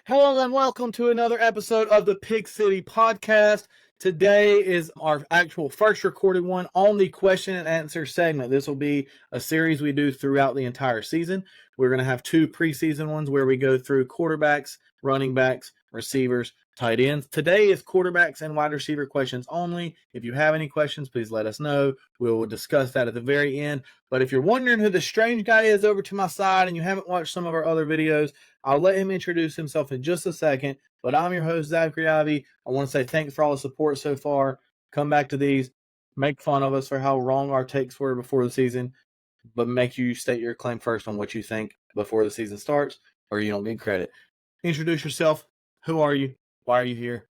Hello and welcome to another episode of the Pig City Podcast. Today is our actual first recorded one on the question and answer segment. This will be a series we do throughout the entire season. We're going to have two preseason ones where we go through quarterbacks, running backs, receivers, tight ends. Today is quarterbacks and wide receiver questions only. If you have any questions, please let us know. We will discuss that at the very end. But if you're wondering who the strange guy is over to my side and you haven't watched some of our other videos, I'll let him introduce himself in just a second, but I'm your host, Zachary Ivy. I want to say thanks for all the support so far. Come back to these, make fun of us for how wrong our takes were before the season, but make you state your claim first on what you think before the season starts, or you don't get credit. Introduce yourself. Who are you? Why are you here?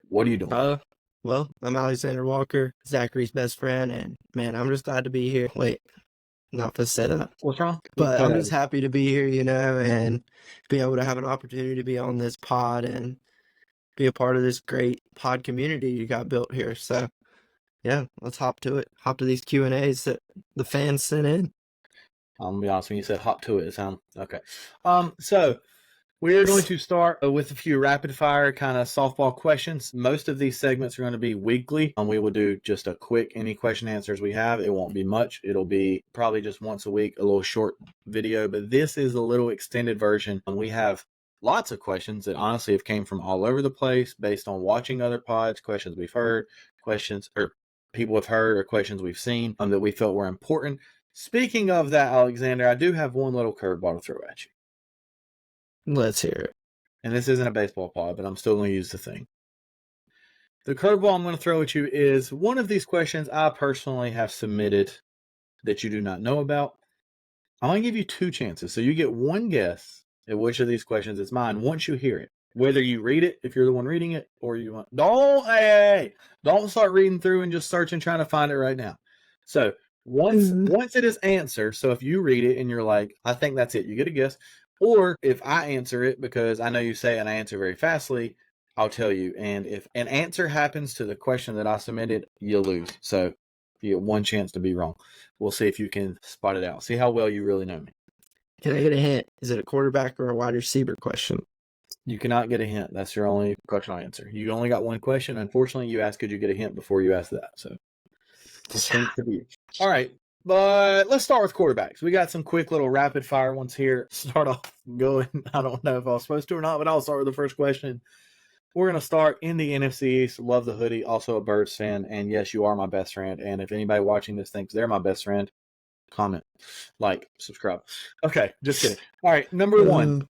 What are you doing? Well, I'm Alexander Walker, Zachary's best friend, and man, I'm just glad to be here. Wait, not to set up, What's wrong? but I'm just happy to be here, and be able to have an opportunity to be on this pod and be a part of this great pod community you got built here. So, yeah, let's hop to it. Hop to these Q&As that the fans sent in. I'm gonna be honest, when you said hop to it, it sounds okay. So we're going to start with a few rapid fire kind of softball questions. Most of these segments are going to be weekly. We will do just a quick any question answers we have. It won't be much. It'll be probably just once a week, a little short video, but this is a little extended version. We have lots of questions that honestly have came from all over the place based on watching other pods, questions we've heard, questions or people have heard or questions we've seen that we felt were important. Speaking of that, Alexander, I do have one little curveball to throw at you. Let's hear it. And this isn't a baseball pod, but I'm still going to use the thing. The curveball I'm going to throw at you is one of these questions I personally have submitted that you do not know about. I'm going to give you two chances. So you get one guess at which of these questions is mine once you hear it. Whether you read it, if you're the one reading it, or you want... Don't start reading through and just searching trying to find it right now. So once it is answered, so if you read it and you're like, I think that's it, you get a guess. Or if I answer it, because I know you say and I answer very fastly, I'll tell you. And if an answer happens to the question that I submitted, you lose. So you get one chance to be wrong. We'll see if you can spot it out. See how well you really know me. Can I get a hint? Is it a quarterback or a wide receiver question? You cannot get a hint. That's your only question I answer. You only got one question. Unfortunately, you asked, could you get a hint before you asked that? So, all right. But let's start with quarterbacks. We got some quick little rapid fire ones here. Start off going. I don't know if I was supposed to or not, but I'll start with the first question. We're going to start in the NFC East. Love the hoodie. Also a Birds fan. And yes, you are my best friend. And if anybody watching this thinks they're my best friend, comment, like, subscribe. Okay, just kidding. All right, number one.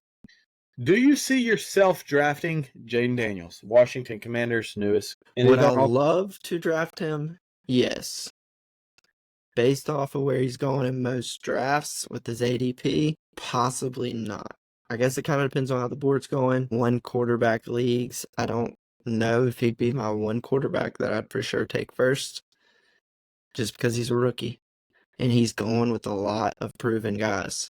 Do you see yourself drafting Jayden Daniels, Washington Commanders' newest? Would I love to draft him? Yes. Based off of where he's going in most drafts with his ADP, possibly not. I guess it kind of depends on how the board's going. One quarterback leagues, I don't know if he'd be my one quarterback that I'd for sure take first, just because he's a rookie. And he's going with a lot of proven guys.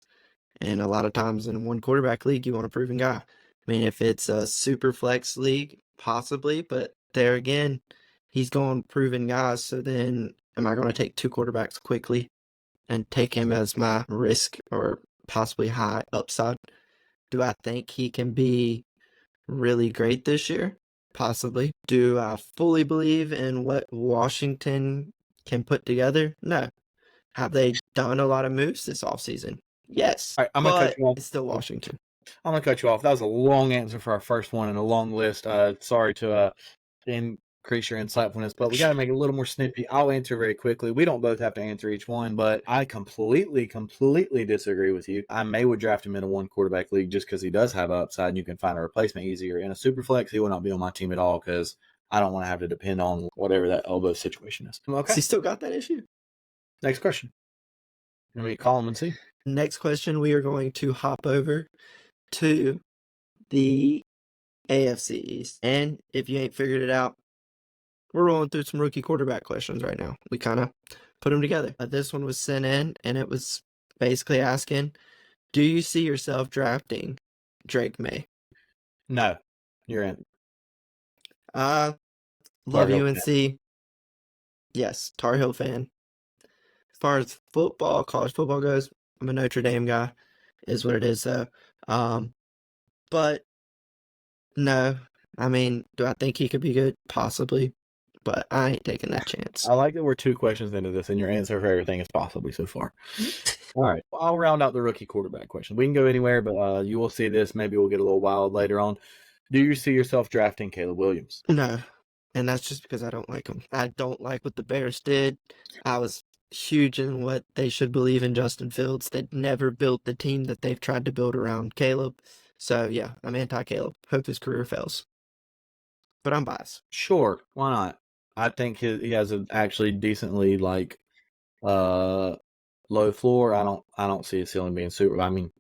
And a lot of times in one quarterback league, you want a proven guy. I mean, if it's a super flex league, possibly, but there again, he's going proven guys. So then am I going to take two quarterbacks quickly and take him as my risk or possibly high upside? Do I think he can be really great this year? Possibly. Do I fully believe in what Washington can put together? No. Have they done a lot of moves this offseason? Yes. All right, I'm going to cut you off. It's still Washington. I'm going to cut you off. That was a long answer for our first one and a long list. Sorry to increase your insightfulness, but we got to make it a little more snippy. I'll answer very quickly. We don't both have to answer each one, but I completely disagree with you. I would draft him in a one quarterback league just because he does have upside and you can find a replacement easier. In a super flex, he will not be on my team at all because I don't want to have to depend on whatever that elbow situation is. Okay. Has he still got that issue? Next question. Can we call him and see? Next question, we are going to hop over to the AFC East. And if you ain't figured it out, we're rolling through some rookie quarterback questions right now. We kind of put them together. This one was sent in, and it was basically asking, do you see yourself drafting Drake May? No. You're in. Love UNC. Yes, Tar Heel fan. As far as football, college football goes, I'm a Notre Dame guy, is what it is though. But No. I mean, do I think he could be good? Possibly. But I ain't taking that chance. I like that we're 2 questions into this, and your answer for everything is possibly so far. All right. Well, I'll round out the rookie quarterback question. We can go anywhere, but you will see this. Maybe we'll get a little wild later on. Do you see yourself drafting Caleb Williams? No. And that's just because I don't like him. I don't like what the Bears did. I was huge in what they should believe in Justin Fields. They'd never built the team that they've tried to build around Caleb. So, yeah, I'm anti-Caleb. Hope his career fails. But I'm biased. Sure. Why not? I think he has an actually decently low floor. I don't see his ceiling being super. I mean,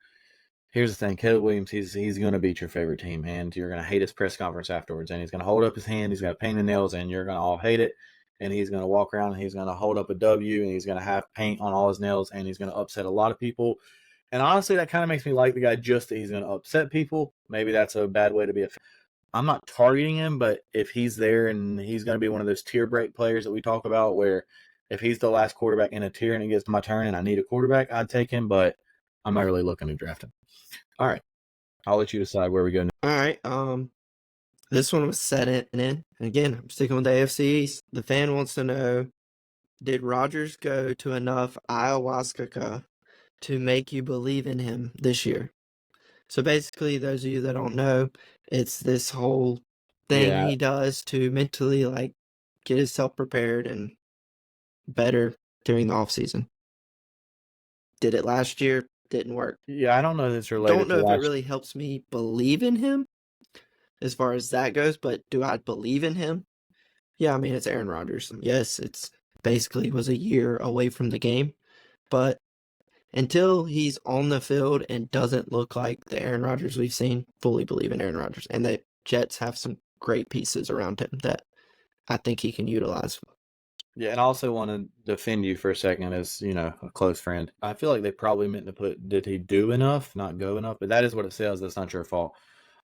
here's the thing, Caleb Williams, he's going to beat your favorite team, and you're going to hate his press conference afterwards, and he's going to hold up his hand, he's going to paint the nails, and you're going to all hate it, and he's going to walk around, and he's going to hold up a W, and he's going to have paint on all his nails, and he's going to upset a lot of people. And honestly, that kind of makes me like the guy just that he's going to upset people. Maybe that's a bad way to be a fan. I'm not targeting him, but if he's there and he's going to be one of those tier break players that we talk about, where if he's the last quarterback in a tier and it gets to my turn and I need a quarterback, I'd take him, but I'm not really looking to draft him. All right. I'll let you decide where we go next. All right. This one was set in. And again, I'm sticking with the AFC East. The fan wants to know, did Rodgers go to enough ayahuasca to make you believe in him this year? So basically, those of you that don't know, it's this whole thing he does to mentally get himself prepared and better during the off season. Did it last year? Didn't work. Yeah, I don't know if it's related. Don't know if it really helps me believe in him as far as that goes, but do I believe in him? Yeah, I mean, it's Aaron Rodgers. Yes, it's basically was a year away from the game, but until he's on the field and doesn't look like the Aaron Rodgers we've seen, fully believe in Aaron Rodgers. And the Jets have some great pieces around him that I think he can utilize. Yeah, and I also want to defend you for a second as, a close friend. I feel like they probably meant to put, did he do enough, not go enough? But that is what it says. That's not your fault.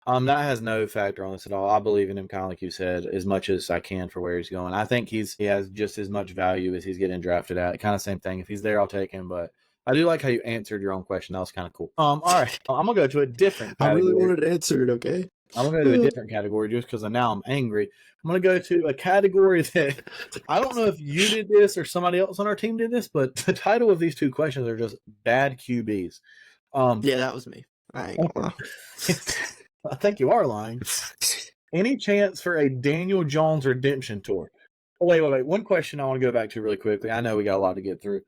That has no factor on this at all. I believe in him, kind of like you said, as much as I can for where he's going. I think he has just as much value as he's getting drafted at. Kind of same thing. If he's there, I'll take him. But I do like how you answered your own question. That was kind of cool. All right. I'm going to go to a different category. I really wanted to answer it, okay? I'm going to go to a different category just because now I'm angry. I'm going to go to a category that I don't know if you did this or somebody else on our team did this, but the title of these 2 questions are just bad QBs. Yeah, that was me. I ain't gonna lie. I think you are lying. Any chance for a Daniel Jones redemption tour? Oh, wait. One question I want to go back to really quickly. I know we got a lot to get through.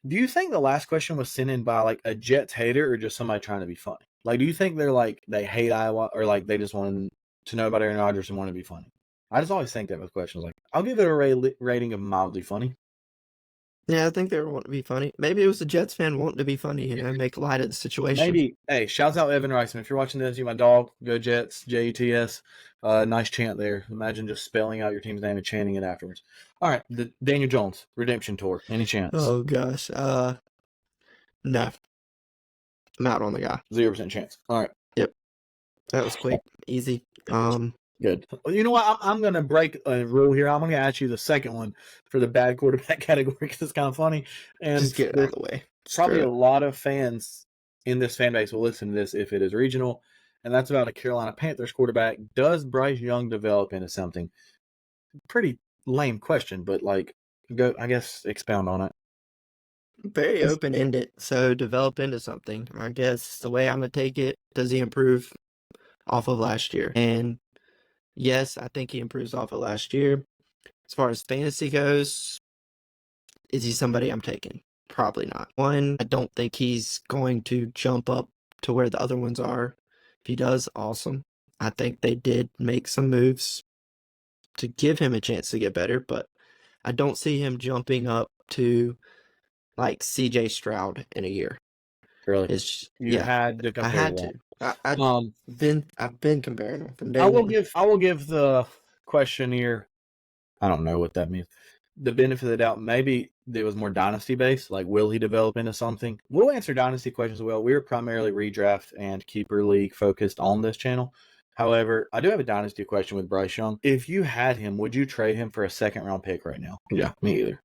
Do you think the last question was sent in by a Jets hater or just somebody trying to be funny? Do you think they're they hate Iowa or they just wanted to know about Aaron Rodgers and want to be funny? I just always think that with questions. I'll give it a rating of mildly funny. Yeah, I think they were wanting to be funny. Maybe it was a Jets fan wanting to be funny, make light of the situation. Maybe. Hey, shouts out Evan Reisman. If you're watching this, you my dog. Go Jets. Jets. Nice chant there. Imagine just spelling out your team's name and chanting it afterwards. All right, the Daniel Jones redemption tour. Any chance? Oh gosh, no. I'm out on the guy. 0% chance. All right. Yep. That was quick, easy. Good. You know what? I'm going to break a rule here. I'm going to ask you the second one for the bad quarterback category because it's kind of funny. And just get it out of the way. Probably a lot of fans in this fan base will listen to this if it is regional, and that's about a Carolina Panthers quarterback. Does Bryce Young develop into something? Pretty lame question, but go. I guess expound on it. Very open-ended. So develop into something. I guess the way I'm gonna take it. Does he improve off of last year? And yes, I think he improves off of last year. As far as fantasy goes, is he somebody I'm taking? Probably not. One, I don't think he's going to jump up to where the other ones are. If he does, awesome. I think they did make some moves to give him a chance to get better, but I don't see him jumping up to CJ Stroud in a year. Really? You had to compare. I had to. I've been comparing them. I will give the questionnaire. I don't know what that means. The benefit of the doubt. Maybe it was more dynasty based. Will he develop into something? We'll answer dynasty questions well. We're primarily redraft and keeper league focused on this channel. However, I do have a dynasty question with Bryce Young. If you had him, would you trade him for a 2nd round pick right now? Yeah, me either.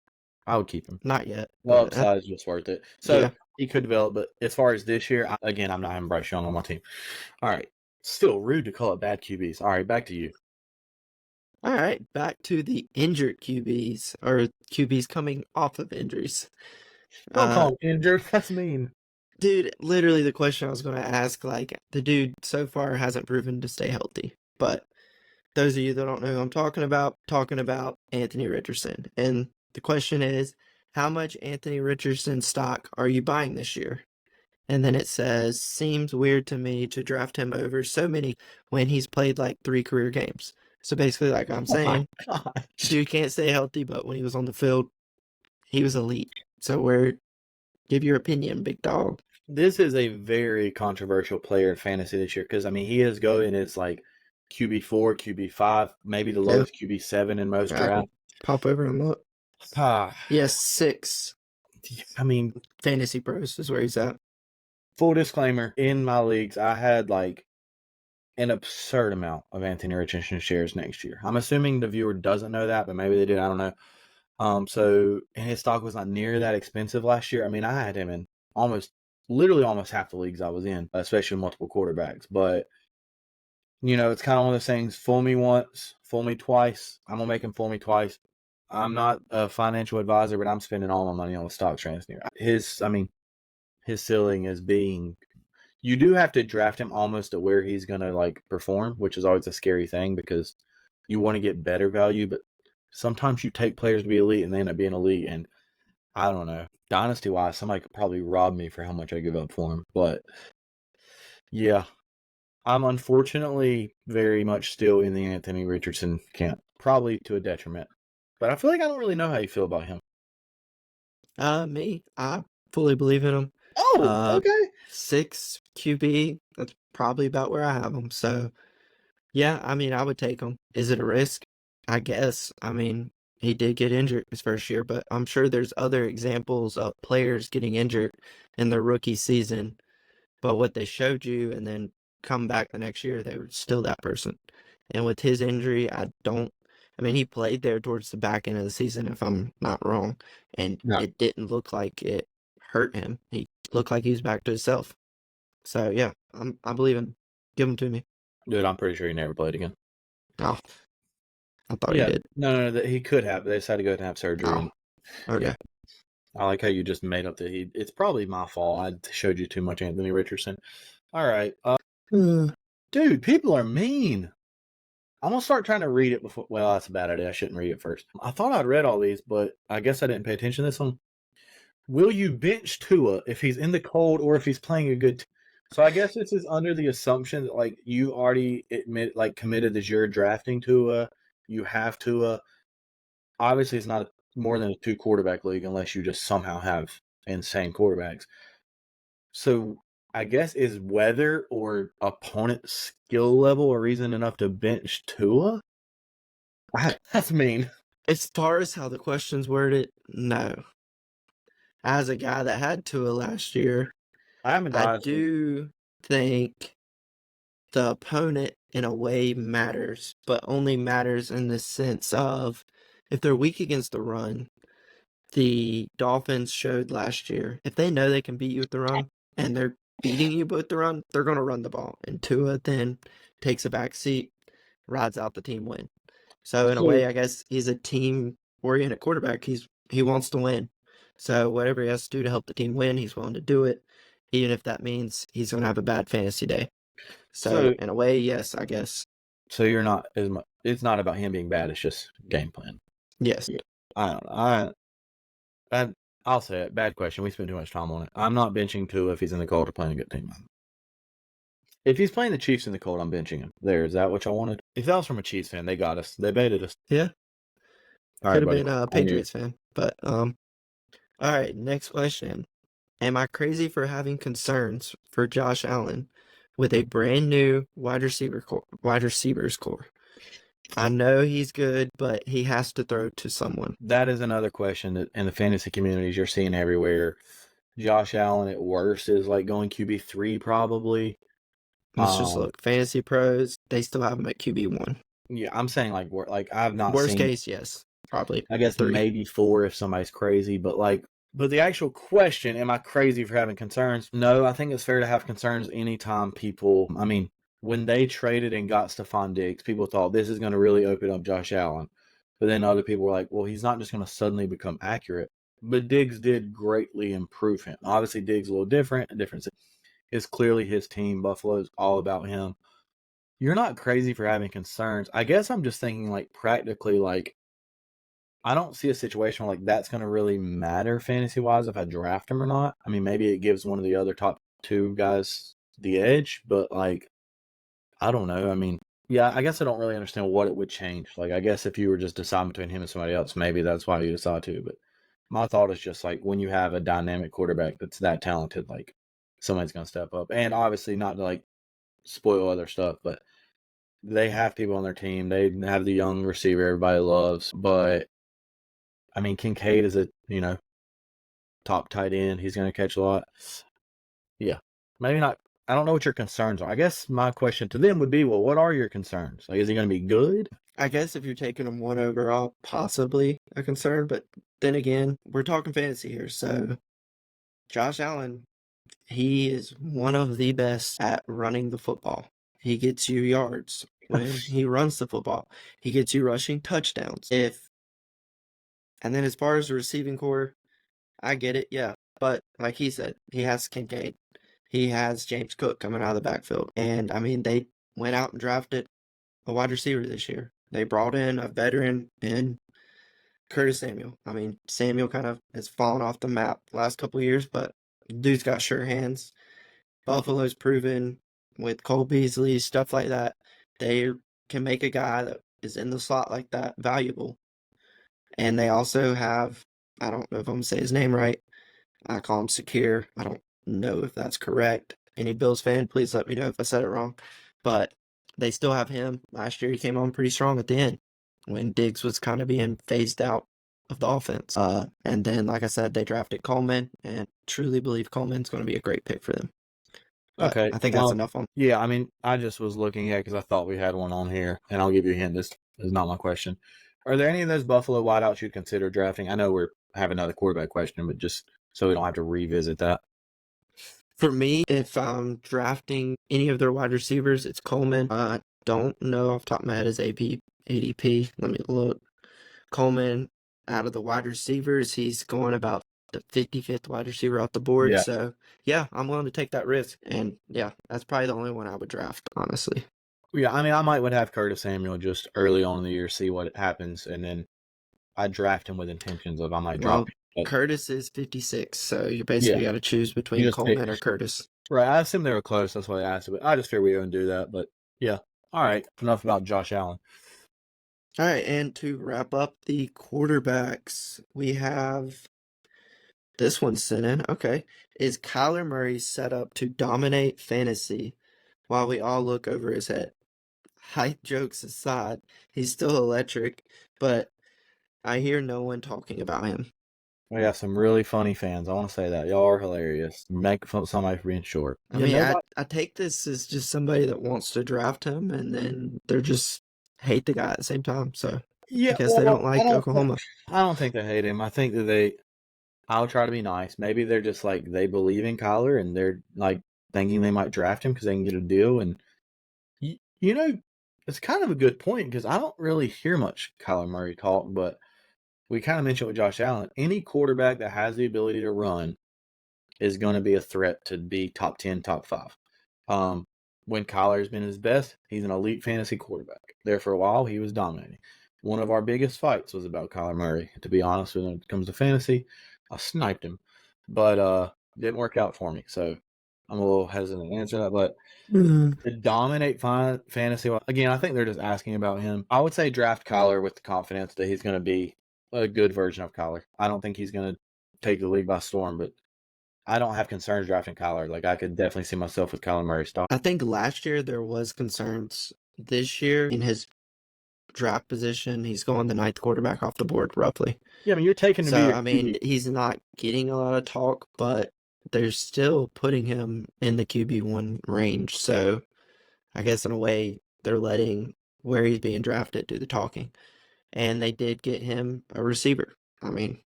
I would keep him. Not yet. Well, upside is just worth it. So he could develop, but as far as this year, I'm not having Bryce Young on my team. All right. Still rude to call it bad QBs. All right, back to you. All right, back to the injured QBs or QBs coming off of injuries. Don't call him injured. That's mean. Dude, literally the question I was going to ask, like, the dude so far hasn't proven to stay healthy. But those of you that don't know who I'm talking about Anthony Richardson. And the question is, how much Anthony Richardson stock are you buying this year? And then it says, seems weird to me to draft him over so many when he's played like 3 career games. So basically, like I'm saying, dude can't stay healthy, but when he was on the field, he was elite. So give your opinion, big dog. This is a very controversial player in fantasy this year because, I mean, he is going as like QB4, QB5, maybe the lowest QB7 in most drafts. Pop over and look. Yes, 6. I mean, Fantasy Pros is where he's at. Full disclaimer, in my leagues, I had like an absurd amount of Anthony Richardson shares next year. I'm assuming the viewer doesn't know that, but maybe they did. I don't know. So his stock was not near that expensive last year. I mean, I had him in literally almost half the leagues I was in, especially multiple quarterbacks. But, you know, it's kind of one of those things, fool me once, fool me twice. I'm going to make him fool me twice. I'm not a financial advisor, but I'm spending all my money on the stock transfer. His ceiling is being, you do have to draft him almost to where he's going to like perform, which is always a scary thing because you want to get better value, but sometimes you take players to be elite and they end up being elite. And I don't know, dynasty wise, somebody could probably rob me for how much I give up for him. But yeah, I'm unfortunately very much still in the Anthony Richardson camp, probably to a detriment. But I feel like I don't really know how you feel about him. Me, I fully believe in him. Oh, okay. 6 QB, that's probably about where I have him. So, yeah, I mean, I would take him. Is it a risk? I guess. I mean, he did get injured his first year, but I'm sure there's other examples of players getting injured in their rookie season, but what they showed you and then come back the next year, they were still that person. And with his injury, he played there towards the back end of the season, if I'm not wrong, and it didn't look like it hurt him. He looked like he was back to himself. So, yeah, I believe him. Give him to me. Dude, I'm pretty sure he never played again. Oh, I thought he did. No, he could have. They decided to go ahead and have surgery. Oh, okay. Yeah. I like how you just made up that it's probably my fault. I showed you too much Anthony Richardson. All right. Dude, people are mean. I'm going to start trying to read it before. Well, that's a bad idea. I shouldn't read it first. I thought I'd read all these, but I guess I didn't pay attention to this one. Will you bench Tua if he's in the cold or if he's playing a good So I guess this is under the assumption that, like, you already committed that you're drafting Tua. You have Tua. Obviously, it's not more than a 2-quarterback league unless you just somehow have insane quarterbacks. So I guess is weather or opponent skill level a reason enough to bench Tua? That's mean. As far as how the question's worded, no. As a guy that had Tua last year, I do think the opponent in a way matters, but only matters in the sense of if they're weak against the run. The Dolphins showed last year, if they know they can beat you with the run and they're beating you with the run, they're going to run the ball. And Tua then takes a back seat, rides out the team win. So in a way, I guess he's a team-oriented quarterback. He wants to win. So whatever he has to do to help the team win, he's willing to do it, even if that means he's going to have a bad fantasy day. So in a way, yes, I guess. So you're not as much. It's not about him being bad. It's just game plan. Yes. I don't know. I'll say it. Bad question. We spent too much time on it. I'm not benching Tua if he's in the cold or playing a good team. If he's playing the Chiefs in the cold, I'm benching him. Is that what y'all wanted? If that was from a Chiefs fan, they got us. They baited us. Yeah. Could have been a Patriots fan. But, all right, next question. Am I crazy for having concerns for Josh Allen with a brand new wide receivers core? I know he's good, but he has to throw to someone. That is another question that in the fantasy communities you're seeing everywhere. Josh Allen at worst is like going QB3 probably. Let's just look. Fantasy Pros, they still have him at QB1. Yeah, I'm saying like I've not worst seen, case, yes, probably. I guess 3. maybe 4 if somebody's crazy, but the actual question, am I crazy for having concerns? No, I think it's fair to have concerns anytime people. I mean, when they traded and got Stephon Diggs, people thought this is going to really open up Josh Allen. But then other people were like, well, he's not just going to suddenly become accurate. But Diggs did greatly improve him. Obviously, Diggs a little different. A difference is clearly his team. Buffalo's all about him. You're not crazy for having concerns. I guess I'm just thinking, like, practically, like, I don't see a situation where, like, that's going to really matter fantasy-wise if I draft him or not. I mean, maybe it gives one of the other top two guys the edge, but, like, I don't know. I mean, yeah, I guess I don't really understand what it would change. Like, I guess if you were just deciding between him and somebody else, maybe that's why you decide to. But my thought is just like when you have a dynamic quarterback that's that talented, like somebody's going to step up. And obviously, not to like spoil other stuff, but they have people on their team. They have the young receiver everybody loves. But I mean, Kincaid is a top tight end. He's going to catch a lot. Yeah, maybe not. I don't know what your concerns are. I guess my question to them would be, well, what are your concerns? Like, is he going to be good? I guess if you're taking him one overall, possibly a concern, but then again, we're talking fantasy here. So Josh Allen, he is one of the best at running the football. He gets you yards when he runs the football. He gets you rushing touchdowns. And then as far as the receiving core, I get it, yeah. But like he said, he has Kincaid. He has James Cook coming out of the backfield. And I mean, they went out and drafted a wide receiver this year. They brought in a veteran in Curtis Samuel. I mean, Samuel kind of has fallen off the map the last couple of years, but dude's got sure hands. Buffalo's proven with Cole Beasley, stuff like that, they can make a guy that is in the slot like that valuable. And they also have, I don't know if I'm going to say his name right. I call him Secure. I don't know if that's correct. Any Bills fan, please let me know if I said it wrong. But they still have him. Last year he came on pretty strong at the end when Diggs was kind of being phased out of the offense. And then, like I said, they drafted Coleman, and truly believe Coleman's going to be a great pick for them. But Okay. I think that's enough on. Yeah, I mean, I just was looking at because I thought we had one on here, and I'll give you a hint. This is not my question. Are there any of those Buffalo wideouts you'd consider drafting? I know we're having another quarterback question, but just so we don't have to revisit that. For me, if I'm drafting any of their wide receivers, it's Coleman. I don't know off the top of my head his ADP. Let me look. Coleman, out of the wide receivers, he's going about the 55th wide receiver off the board. Yeah. So, yeah, I'm willing to take that risk. And, yeah, that's probably the only one I would draft, honestly. Yeah, I mean, I might would have Curtis Samuel just early on in the year, see what happens, and then I draft him with intentions of I might drop him. But, Curtis is 56, so you basically got to choose between Coleman or Curtis. Right, I assume they were close. That's why I asked it. But I just figured we wouldn't do that. But, yeah. All right, enough about Josh Allen. All right, and to wrap up the quarterbacks, we have this one sent in. Okay. Is Kyler Murray set up to dominate fantasy while we all look over his head? Hype jokes aside, he's still electric, but I hear no one talking about him. We have some really funny fans. I want to say that. Y'all are hilarious. Make fun of somebody for being short. I mean, I take this as just somebody that wants to draft him, and then they're just hate the guy at the same time. So yeah, I guess they don't like Oklahoma. I don't think they hate him. I think that I'll try to be nice. Maybe they're just like, they believe in Kyler and they're like thinking they might draft him because they can get a deal. And, it's kind of a good point because I don't really hear much Kyler Murray talk, but we kind of mentioned with Josh Allen, any quarterback that has the ability to run is going to be a threat to be top 10, top 5. When Kyler's been his best, he's an elite fantasy quarterback. There for a while, he was dominating. One of our biggest fights was about Kyler Murray. To be honest, when it comes to fantasy, I sniped him, but didn't work out for me. So I'm a little hesitant to answer that. But to dominate fantasy, again, I think they're just asking about him. I would say draft Kyler with the confidence that he's going to be a good version of Kyler. I don't think he's going to take the league by storm, but I don't have concerns drafting Kyler. Like, I could definitely see myself with Kyler Murray stock. I think last year there was concerns. This year, in his draft position, he's going the 9th quarterback off the board, roughly. Yeah, I mean, you're taking to so, I mean, he's not getting a lot of talk, but they're still putting him in the QB1 range. So, I guess in a way, they're letting where he's being drafted do the talking. And they did get him a receiver. I mean,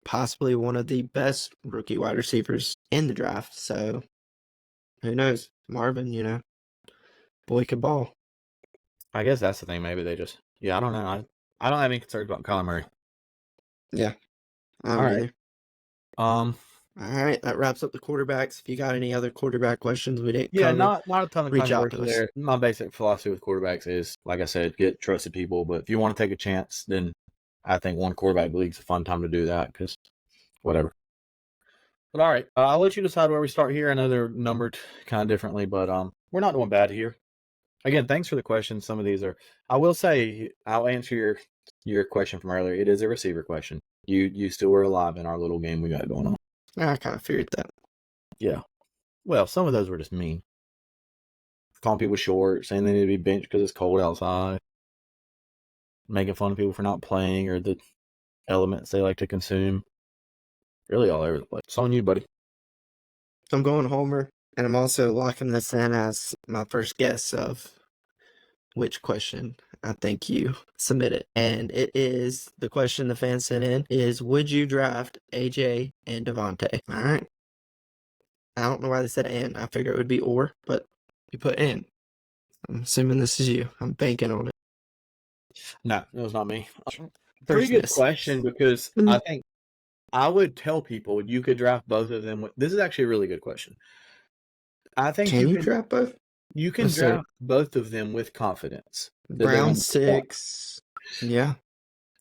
possibly one of the best rookie wide receivers in the draft. So, who knows? Marvin, Boy could ball. I guess that's the thing. Maybe they just, I don't know. I don't have any concerns about Kyler Murray. Yeah. I All don't right. either. Um, All right, that wraps up the quarterbacks. If you got any other quarterback questions we didn't yeah, cover, not a ton of reach out to controversy us. there. My basic philosophy with quarterbacks is, like I said, get trusted people. But if you want to take a chance, then I think one quarterback league's a fun time to do that because whatever. But all right, I'll let you decide where we start here. I know they're numbered kind of differently, but we're not doing bad here. Again, thanks for the questions. Some of these are, I will say, I'll answer your question from earlier. It is a receiver question. You still were alive in our little game we got going on. I kind of figured that. Yeah. Well, some of those were just mean. Calling people short, saying they need to be benched because it's cold outside, making fun of people for not playing or the elements they like to consume. Really all over the place. It's on you, buddy. I'm going Homer, and I'm also locking this in as my first guess of which question I think you submitted. And it is, the question the fan sent in is, would you draft AJ and Devontae? All right. I don't know why they said and. I figured it would be or, but you put in. I'm assuming this is you. I'm banking on it. No, it was not me. Pretty good question because I think I would tell people you could draft both of them. This is actually a really good question. I think Can you draft both? You can draft both of them with confidence. Brown 6. Yeah.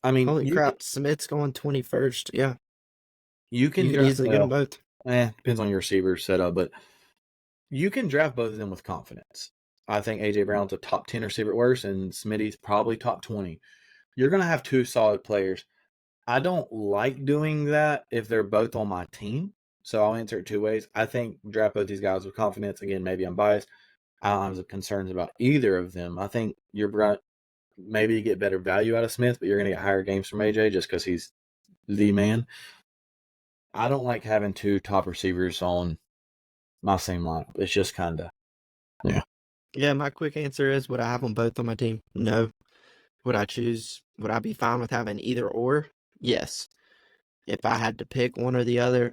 I mean, holy crap. Smith's going 21st. Yeah. You can easily get them both. Depends on your receiver setup, but you can draft both of them with confidence. I think AJ Brown's a top 10 receiver at worst, and Smitty's probably top 20. You're going to have two solid players. I don't like doing that if they're both on my team, so I'll answer it two ways. I think draft both these guys with confidence. Again, maybe I'm biased. I don't have concerns about either of them. I think maybe you get better value out of Smith, but you're going to get higher games from AJ just because he's the man. I don't like having two top receivers on my same lineup. It's just kind of, Yeah, my quick answer is, would I have them both on my team? No. Would I be fine with having either or? Yes. If I had to pick one or the other,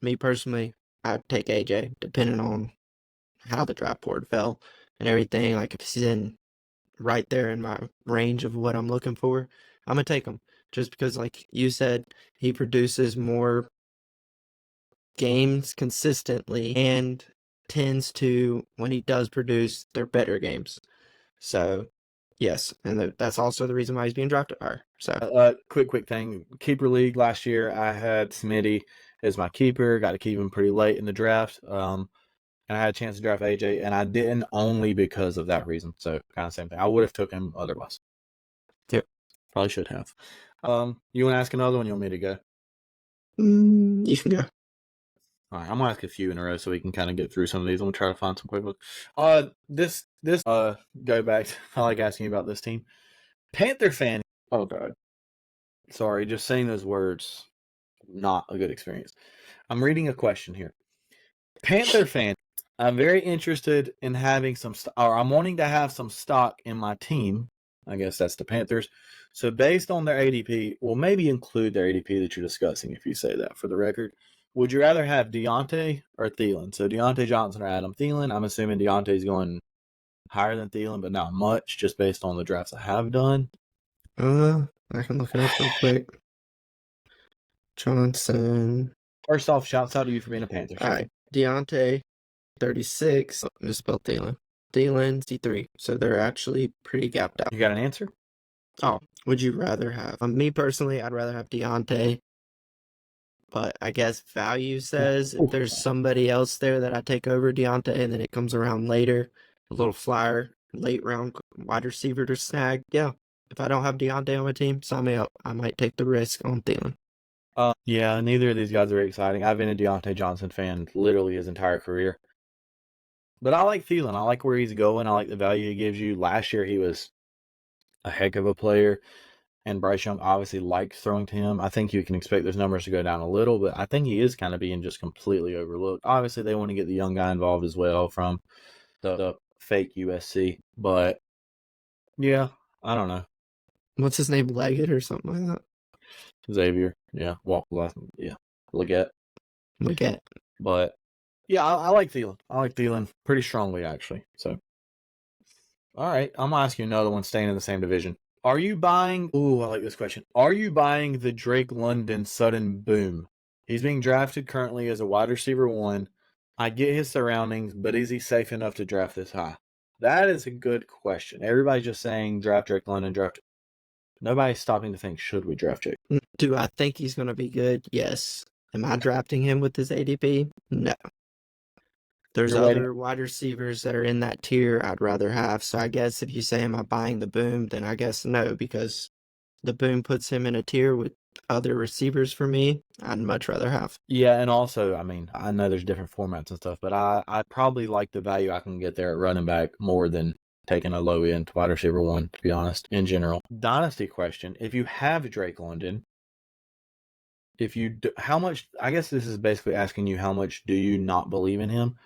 me personally, I'd take AJ, depending on how the draft board fell and everything. Like, if he's in right there in my range of what I'm looking for, I'm going to take him. Just because, like you said, he produces more games consistently and tends to, when he does produce, they're better games. So, yes, and that's also the reason why he's being drafted higher. So, quick thing. Keeper league last year, I had Smitty as my keeper. Got to keep him pretty late in the draft. And I had a chance to draft AJ, and I didn't only because of that reason. So, kind of same thing. I would have took him otherwise. Yep. Probably should have. You want to ask another one? You want me to go? You can go. All right, I'm gonna ask a few in a row so we can kind of get through some of these. I'm gonna try to find some quick ones. This go back. I like asking you about this team. Panther fan. Oh God, sorry. Just saying those words, not a good experience. I'm reading a question here. Panther fan. I'm very interested in having I'm wanting to have some stock in my team. I guess that's the Panthers. So based on their ADP, well, maybe include their ADP that you're discussing if you say that for the record. Would you rather have Deontay or Thielen? So Deontay Johnson or Adam Thielen. I'm assuming Deontay's going higher than Thielen, but not much, just based on the drafts I have done. I can look it up real quick. Johnson. First off, shouts out to you for being a Panther fan. All right, Deontay, 36. Just spelled Thielen. Thielen, C3. So they're actually pretty gapped out. You got an answer? Oh, would you rather have? Me personally, I'd rather have Deontay. But I guess value says if there's somebody else there that I take over Deontay and then it comes around later, a little flyer, late round wide receiver to snag. Yeah, if I don't have Deontay on my team, sign me up. I might take the risk on Thielen. Yeah, neither of these guys are very exciting. I've been a Deontay Johnson fan literally his entire career. But I like Thielen. I like where he's going. I like the value he gives you. Last year, he was a heck of a player. And Bryce Young obviously liked throwing to him. I think you can expect those numbers to go down a little, but I think he is kind of being just completely overlooked. Obviously, they want to get the young guy involved as well from the fake USC. But, yeah, I don't know. What's his name? Leggett or something like that? Xavier. Yeah. Leggett. But, yeah, I like Thielen. I like Thielen pretty strongly, actually. So, All right, I'm gonna ask you another one, staying in the same division. Are you buying? Ooh, I like this question. Are you buying the Drake London sudden boom? He's being drafted currently as a wide receiver 1. I get his surroundings, but is he safe enough to draft this high? That is a good question. Everybody's just saying draft Drake London, draft. Nobody's stopping to think, should we draft Drake? Do I think he's going to be good? Yes. Am I drafting him with his ADP? No. There's You're waiting. other wide receivers that are in that tier I'd rather have. So I guess if you say, am I buying the boom? Then I guess no, because the boom puts him in a tier with other receivers for me I'd much rather have. Yeah, and also, I mean, I know there's different formats and stuff, but I probably like the value I can get there at running back more than taking a low end wide receiver 1, to be honest, in general. Dynasty question. If you have Drake London, how much, I guess this is basically asking you, how much do you not believe in him?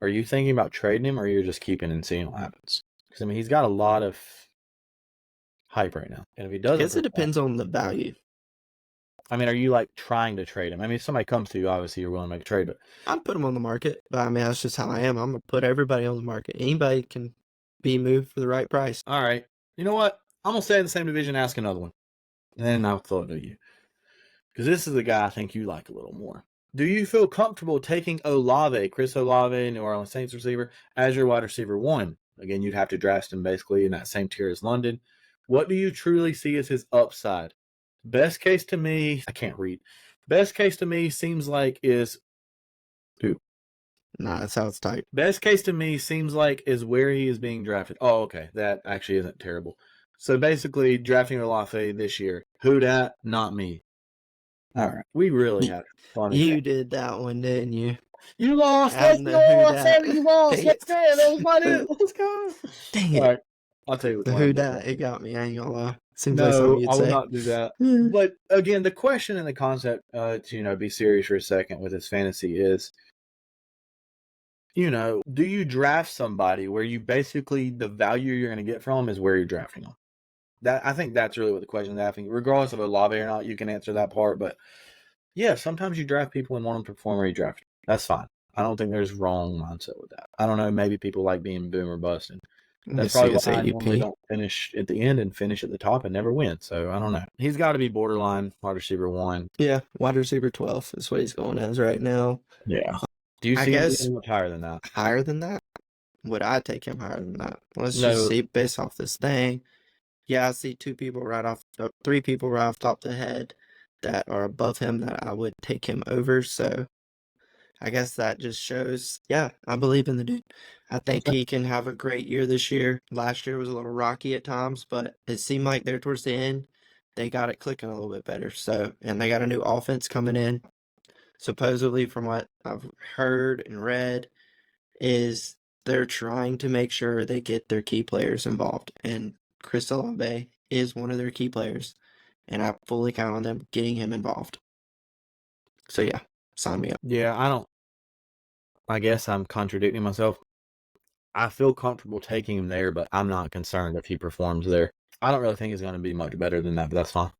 Are you thinking about trading him, or you're just keeping and seeing what happens? Because, I mean, he's got a lot of hype right now. And if he I doesn't, guess it depends on the value. I mean, are you like trying to trade him? I mean, if somebody comes to you, obviously you're willing to make a trade, but I'd put him on the market, but I mean, that's just how I am. I'm going to put everybody on the market. Anybody can be moved for the right price. all right. You know what? I'm going to stay in the same division and ask another one. And then I'll throw it to you. Because this is the guy I think you like a little more. Do you feel comfortable taking Olave, Chris Olave, New Orleans Saints receiver, as your wide receiver 1? Again, you'd have to draft him basically in that same tier as London. What do you truly see as his upside? Best case to me, I can't read. Best case to me seems like is who? Nah, that sounds tight. Best case to me seems like is where he is being drafted. Oh, okay. That actually isn't terrible. So basically, drafting Olave this year. Who dat? Not me. All right. We really had fun. You did that one, didn't you? You lost. Let's Adding the go. who I said dat. you lost. Dang Let's it. go. That was my dude. Let's go. Dang All it. right. I'll tell you what. The one who I'm doing. dat, it got me. I ain't gonna lie. Seems like something No, you'd I will say. not do that. But again, the question and the concept, to be serious for a second with this fantasy is, do you draft somebody where you basically the value you're going to get from them is where you're drafting them? I think that's really what the question is asking. Regardless of Olave or not, you can answer that part. But yeah, sometimes you draft people and want them to perform where you draft them. That's fine. I don't think there's wrong mindset with that. I don't know. Maybe people like being boom or bust, and that's probably why I normally don't finish at the end and finish at the top and never win. So I don't know. He's got to be borderline wide receiver 1. Yeah, wide receiver 12 is what he's going as right now. Yeah. Do you see him being much higher than that? Higher than that? Would I take him higher than that? Let's just see based off this thing. Yeah, I see 3 people right off the top of the head that are above him that I would take him over. So I guess that just shows, yeah, I believe in the dude. I think he can have a great year this year. Last year was a little rocky at times, but it seemed like there towards the end, they got it clicking a little bit better. So, and they got a new offense coming in. Supposedly, from what I've heard and read, is they're trying to make sure they get their key players involved. And Chris Olave is one of their key players. And I fully count on them getting him involved. So, yeah, sign me up. Yeah, I guess I'm contradicting myself. I feel comfortable taking him there, but I'm not concerned if he performs there. I don't really think he's going to be much better than that, but that's fine.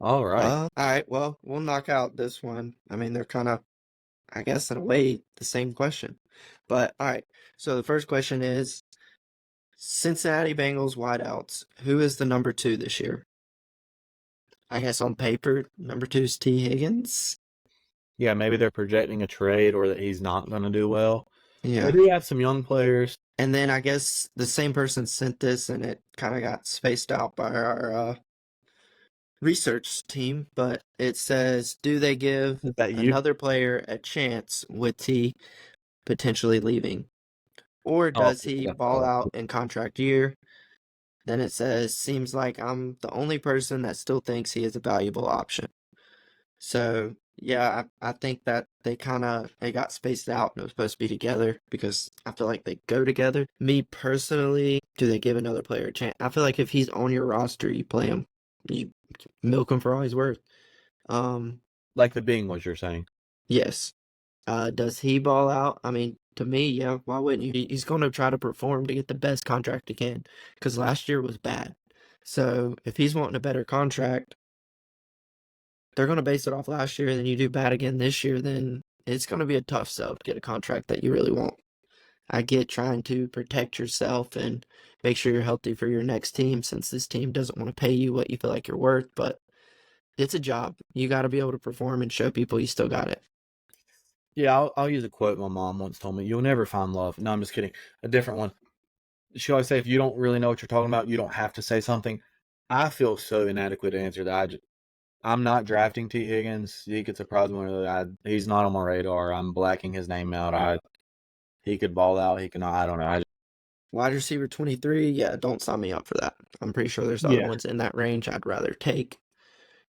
All right. All right, well, we'll knock out this one. I mean, they're kind of, I guess, in a way, the same question. But, all right, so the first question is, Cincinnati Bengals wideouts, who is the number 2 this year? I guess on paper, number 2 is T. Higgins. Yeah, maybe they're projecting a trade or that he's not going to do well. Yeah. They do have some young players. And then I guess the same person sent this and it kind of got spaced out by our research team, but it says, do they give another player a chance with T potentially leaving? Or does he ball out in contract year? Then it says, seems like I'm the only person that still thinks he is a valuable option. So, yeah, I think that they got spaced out and it was supposed to be together because I feel like they go together. Me personally, do they give another player a chance? I feel like if he's on your roster, you play him. You milk him for all he's worth. Like the Bengals, you're saying? Yes. Does he ball out? I mean, to me, yeah, why wouldn't you? He's going to try to perform to get the best contract he can because last year was bad. So if he's wanting a better contract, they're going to base it off last year, and then you do bad again this year, then it's going to be a tough sell to get a contract that you really want. I get trying to protect yourself and make sure you're healthy for your next team since this team doesn't want to pay you what you feel like you're worth, but it's a job. You got to be able to perform and show people you still got it. Yeah, I'll use a quote my mom once told me. You'll never find love. No, I'm just kidding. A different one. She always say, if you don't really know what you're talking about, you don't have to say something. I feel so inadequate to answer that. I'm not drafting T. Higgins. He could surprise me. He's not on my radar. I'm blacking his name out. He could ball out. He can. I don't know. Wide receiver 23, yeah, don't sign me up for that. I'm pretty sure there's other Yeah. ones in that range I'd rather take.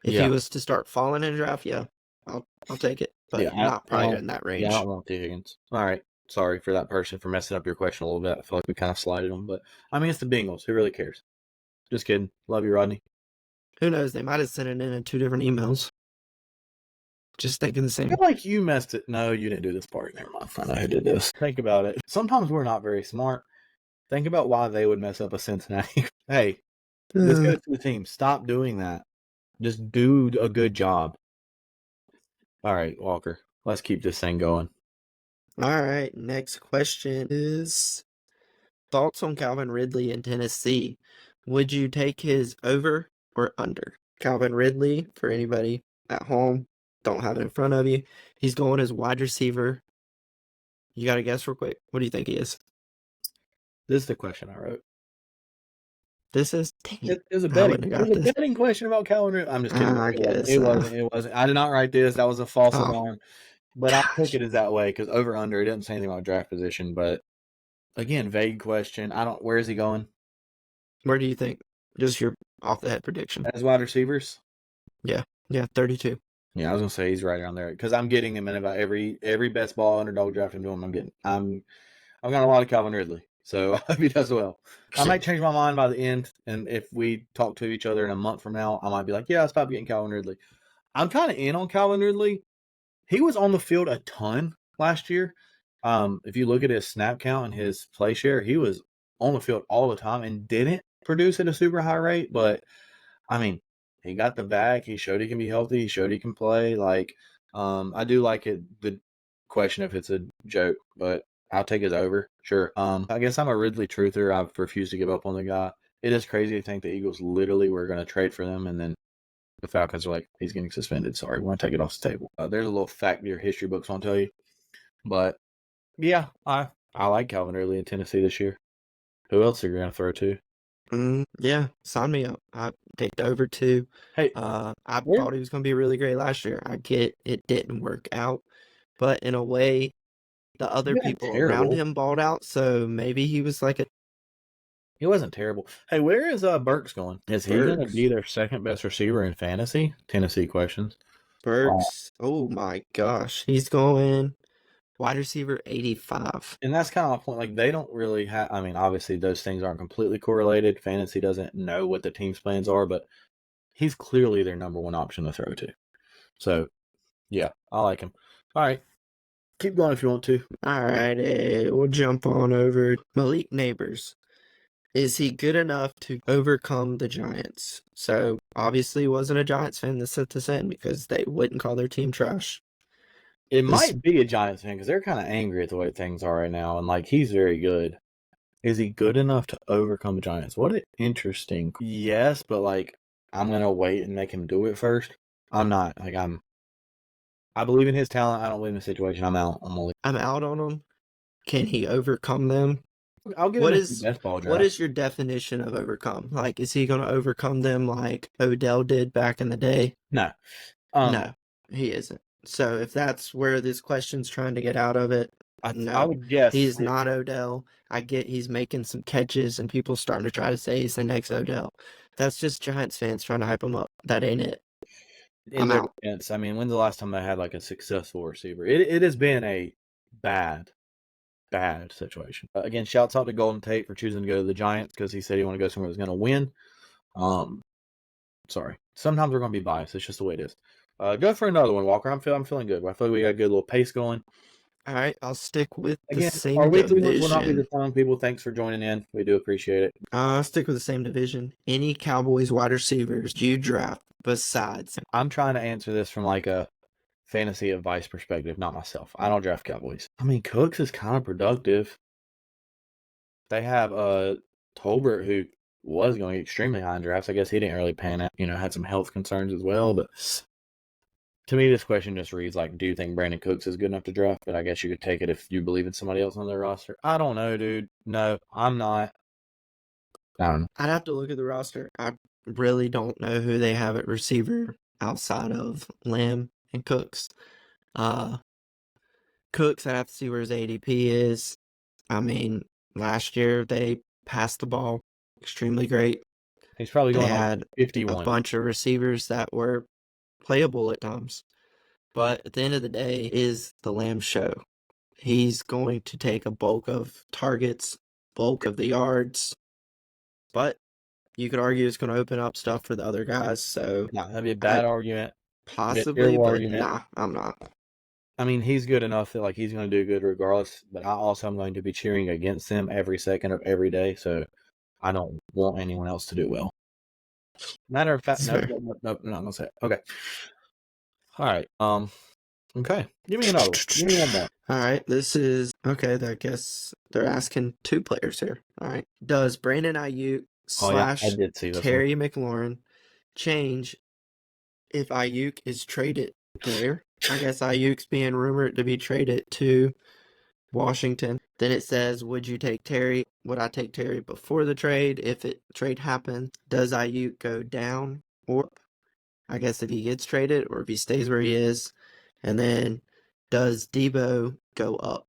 If Yeah. he was to start falling in draft, yeah, I'll take it, but Yeah, not probably in that range. Yeah, I don't want T. Higgins. All right. Sorry for that person for messing up your question a little bit. I feel like we kind of slided them, but I mean, it's the Bengals. Who really cares? Just kidding. Love you, Rodney. Who knows? They might have sent it in 2 different emails. Just thinking the I same. feel like you messed it. No, you didn't do this part. Never mind. I know who did this. Think about it. Sometimes we're not very smart. Think about why they would mess up a Cincinnati. Hey, this goes to the team. Stop doing that. Just do a good job. All right, Walker. Let's keep this thing going. All right, next question is thoughts on Calvin Ridley in Tennessee. Would you take his over or under? Calvin Ridley, for anybody at home, don't have it in front of you. He's going as wide receiver. You got to guess real quick. What do you think he is? This is the question I wrote. This is It was a betting question about Calvin Ridley. I'm just kidding. I guess it wasn't. I did not write this. That was a false alarm. But I took it as that way because over under it doesn't say anything about draft position. But again, vague question. Where is he going? Where do you think? Just your off the head prediction. As wide receivers? Yeah, 32. Yeah, I was gonna say he's right around there because I'm getting him in about every best ball underdog draft I'm doing. I've got a lot of Calvin Ridley, so I hope he does well. I might change my mind by the end, and if we talk to each other in a month from now, I might be like, yeah, I'll stop getting Calvin Ridley. I'm kind of in on Calvin Ridley. He was on the field a ton last year. If you look at his snap count and his play share, he was on the field all the time and didn't produce at a super high rate. But I mean, he got the bag. He showed he can be healthy. He showed he can play. I do like it. The question if it's a joke, but I'll take his over. Sure. I guess I'm a Ridley truther. I've refused to give up on the guy. It is crazy to think the Eagles literally were going to trade for them, and then the Falcons are like, he's getting suspended. Sorry, we're going to take it off the table. There's a little fact your history books won't tell you. But, yeah, I like Calvin Ridley in Tennessee this year. Who else are you going to throw to? Yeah, sign me up. I take the over too. Hey, I thought he was going to be really great last year. I get it didn't work out, but in a way, the other people around him balled out, so maybe he was like He wasn't terrible. Hey, where is Burks going? Is he going to be their second best receiver in fantasy? Tennessee questions. Burks. Oh my gosh, he's going wide receiver 85. And that's kind of my point. Like, they don't really have, I mean, obviously those things aren't completely correlated. Fantasy doesn't know what the team's plans are, but he's clearly their number one option to throw to. So, yeah, I like him. All right. Keep going if you want to. All right, we'll jump on over Malik Neighbors. Is he good enough to overcome the Giants? So, obviously, wasn't a Giants fan that sent this in because they wouldn't call their team trash. It might be a Giants fan because they're kind of angry at the way things are right now. And, he's very good. Is he good enough to overcome the Giants? What an interesting. Yes, but, I'm going to wait and make him do it first. I'm not. I believe in his talent. I don't believe in the situation. I'm out on Malik. I'm out on him. Can he overcome them? I'll give him a best ball draft. What is your definition of overcome? Is he going to overcome them like Odell did back in the day? No. No, he isn't. So if that's where this question's trying to get out of it, I would guess he's not Odell. I get he's making some catches and people starting to try to say he's the next Odell. That's just Giants fans trying to hype him up. That ain't it. I'm out. I mean, when's the last time they had a successful receiver? It has been a bad situation. Again, shouts out to Golden Tate for choosing to go to the Giants because he said he wanted to go somewhere that's going to win. Sorry. Sometimes we're going to be biased. It's just the way it is. Go for another one, Walker. I'm feeling good. I feel like we got a good little pace going. All right, I'll stick with the same our division. Weekly will not be the same, people. Thanks for joining in. We do appreciate it. I'll stick with the same division. Any Cowboys wide receivers do you draft besides? I'm trying to answer this from a fantasy advice perspective, not myself. I don't draft Cowboys. I mean, Cooks is kind of productive. They have Tolbert, who was going extremely high in drafts. I guess he didn't really pan out. Had some health concerns as well. But to me, this question just reads like, do you think Brandon Cooks is good enough to draft? But I guess you could take it if you believe in somebody else on their roster. I don't know, dude. No, I'm not. I don't know. I'd have to look at the roster. I really don't know who they have at receiver outside of Lamb and Cooks. Cooks, I'd have to see where his ADP is. I mean, last year they passed the ball extremely great. He's probably They going like had a 51. bunch of receivers that were playable at times. But at the end of the day, is the Lamb show. He's going to take a bulk of targets, bulk of the yards. But you could argue it's going to open up stuff for the other guys. So Nah, that'd be a bad argument. possibly, terrible but argument. nah, I'm not. I mean, he's good enough that like he's going to do good regardless. But I also am going to be cheering against him every second of every day. So I don't want anyone else to do well. Matter of fact, That's no, fair. no, no, I'm gonna say it. Okay. All right. Okay. Give me another one. Give me one more. All right, this is okay. I guess they're asking two players here. All right, does Brandon Ayuk Oh yeah, I slash did see this one. Terry McLaurin change if Ayuk is traded there? I guess Ayuk's being rumored to be traded to Washington. Then it says, would you take Terry? Would I take Terry before the trade? If it trade happens, does Ayuk go down or up? I guess if he gets traded or if he stays where he is. And then does Debo go up?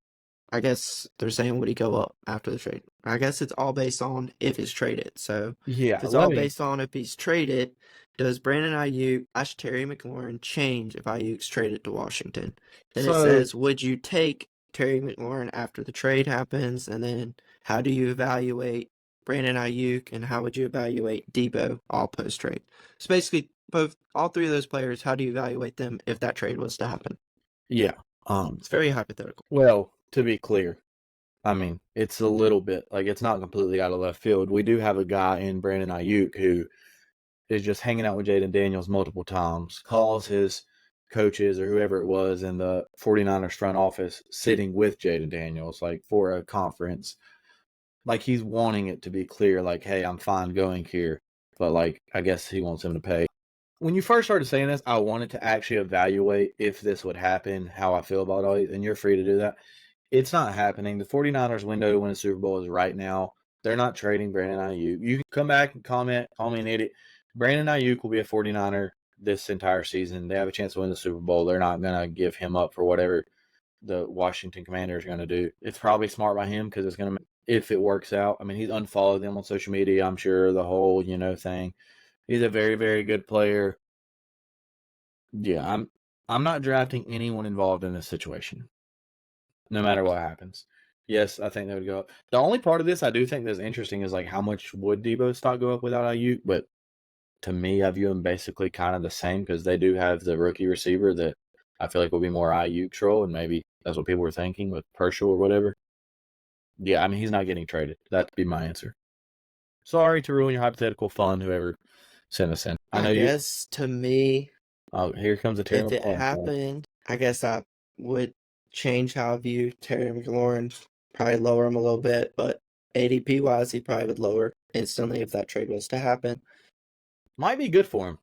I guess they're saying would he go up after the trade? I guess it's all based on if he's traded. So Yeah, if it's all based on if he's traded, does Brandon Ayuk / Terry McLaurin change if Ayuk's traded to Washington? Then it says, would you take Terry McLaurin after the trade happens? And then how do you evaluate Brandon Ayuk and how would you evaluate Debo all post trade? So basically, all three of those players, how do you evaluate them if that trade was to happen? Yeah. It's very hypothetical. Well, to be clear, I mean, it's a little bit like it's not completely out of left field. We do have a guy in Brandon Ayuk who is just hanging out with Jaden Daniels multiple times, calls his coaches or whoever it was in the 49ers front office sitting with Jaden Daniels, like for a conference. Like he's wanting it to be clear, like, hey, I'm fine going here. But like, I guess he wants him to pay. When you first started saying this, I wanted to actually evaluate if this would happen, how I feel about all these, and you're free to do that. It's not happening. The 49ers window to win a Super Bowl is right now. They're not trading Brandon Ayuk. You can come back and comment, call me an idiot. Brandon Ayuk will be a 49er this entire season. They have a chance to win the Super Bowl. They're not going to give him up for whatever the Washington Commanders are going to do. It's probably smart by him because it's going to, if it works out. I mean, he's unfollowed them on social media, I'm sure, the whole, thing. He's a very, very good player. Yeah, I'm not drafting anyone involved in this situation, no matter what happens. Yes, I think they would go up. The only part of this I do think that's interesting is like how much would Debo stock go up without Ayuk, but to me, I view them basically kind of the same because they do have the rookie receiver that I feel like will be more Ayuk's role, and maybe that's what people were thinking with Herschel or whatever. Yeah, I mean, he's not getting traded. That'd be my answer. Sorry to ruin your hypothetical fun, whoever sent us in. I guess to me, oh, here comes a terrible. If it happened, I guess I would change how I view Terry McLaurin. Probably lower him a little bit, but ADP wise, he probably would lower instantly if that trade was to happen. Might be good for him.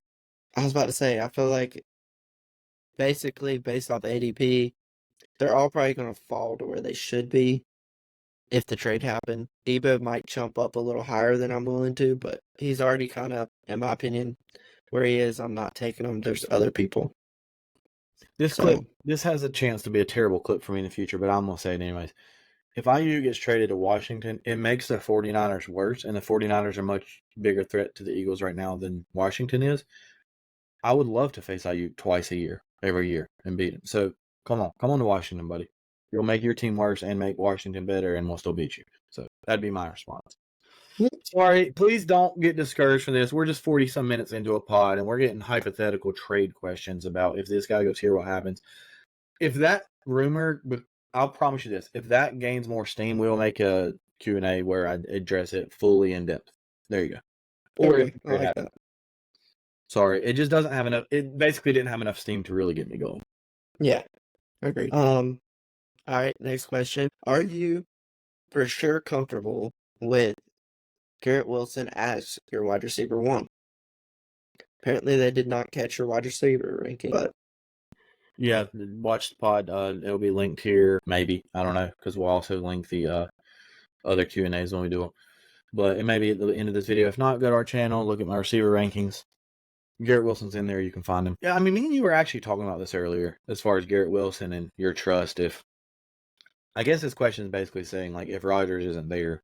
I was about to say, I feel like basically based off ADP, they're all probably going to fall to where they should be if the trade happened. Debo might jump up a little higher than I'm willing to, but he's already kind of, in my opinion, where he is. I'm not taking him. There's other people. This clip, this has a chance to be a terrible clip for me in the future, but I'm going to say it anyways. If Ayuk gets traded to Washington, it makes the 49ers worse, and the 49ers are a much bigger threat to the Eagles right now than Washington is. I would love to face Ayuk twice a year, every year, and beat him. So come on to Washington, buddy. You'll make your team worse and make Washington better, and we'll still beat you. So that'd be my response. Sorry, please don't get discouraged from this. We're just 40-some minutes into a pod, and we're getting hypothetical trade questions about if this guy goes here, what happens. If that rumor, I'll promise you this, if that gains more steam, we'll make a Q&A where I address it fully in depth. There you go. Or okay, I like that. Sorry, it just doesn't have enough. It basically didn't have enough steam to really get me going. Yeah, agreed. All right, next question. Are you for sure comfortable with Garrett Wilson as your wide receiver 1. Apparently, they did not catch your wide receiver ranking, but Yeah, watch the pod. It'll be linked here, maybe. I don't know, because we'll also link the other Q&As when we do them. But it may be at the end of this video. If not, go to our channel, look at my receiver rankings. Garrett Wilson's in there. You can find him. Yeah, I mean, me and you were actually talking about this earlier as far as Garrett Wilson and your trust. I guess this question is basically saying, like, if Rodgers isn't there,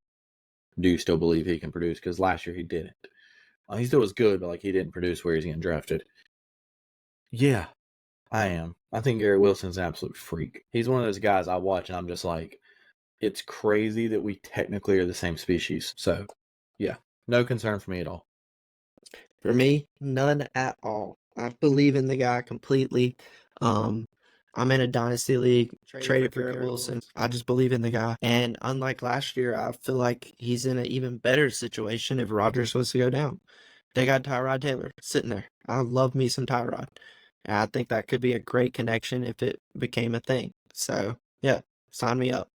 do you still believe he can produce? Because last year he didn't. He still was good, but, like, he didn't produce where he's getting drafted. Yeah, I am. I think Garrett Wilson's an absolute freak. He's one of those guys I watch and I'm just like, it's crazy that we technically are the same species. So, yeah, no concern for me at all. for me, none at all. I believe in the guy completely. I'm in a dynasty league, traded for Garrett Wilson. I just believe in the guy. And unlike last year, I feel like he's in an even better situation if Rodgers was to go down. They got Tyrod Taylor sitting there. I love me some Tyrod. And I think that could be a great connection if it became a thing. So, yeah, sign me up.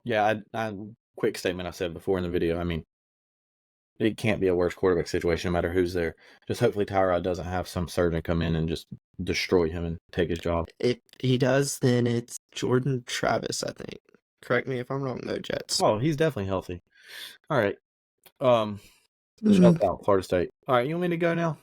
Yeah, quick statement I said before in the video. I mean, it can't be a worse quarterback situation no matter who's there. Just hopefully Tyrod doesn't have some surgeon come in and just destroy him and take his job. If he does, then it's Jordan Travis, I think. Correct me if I'm wrong, though, Jets. Oh, he's definitely healthy. All right. Shout out Florida State. All right, you want me to go now?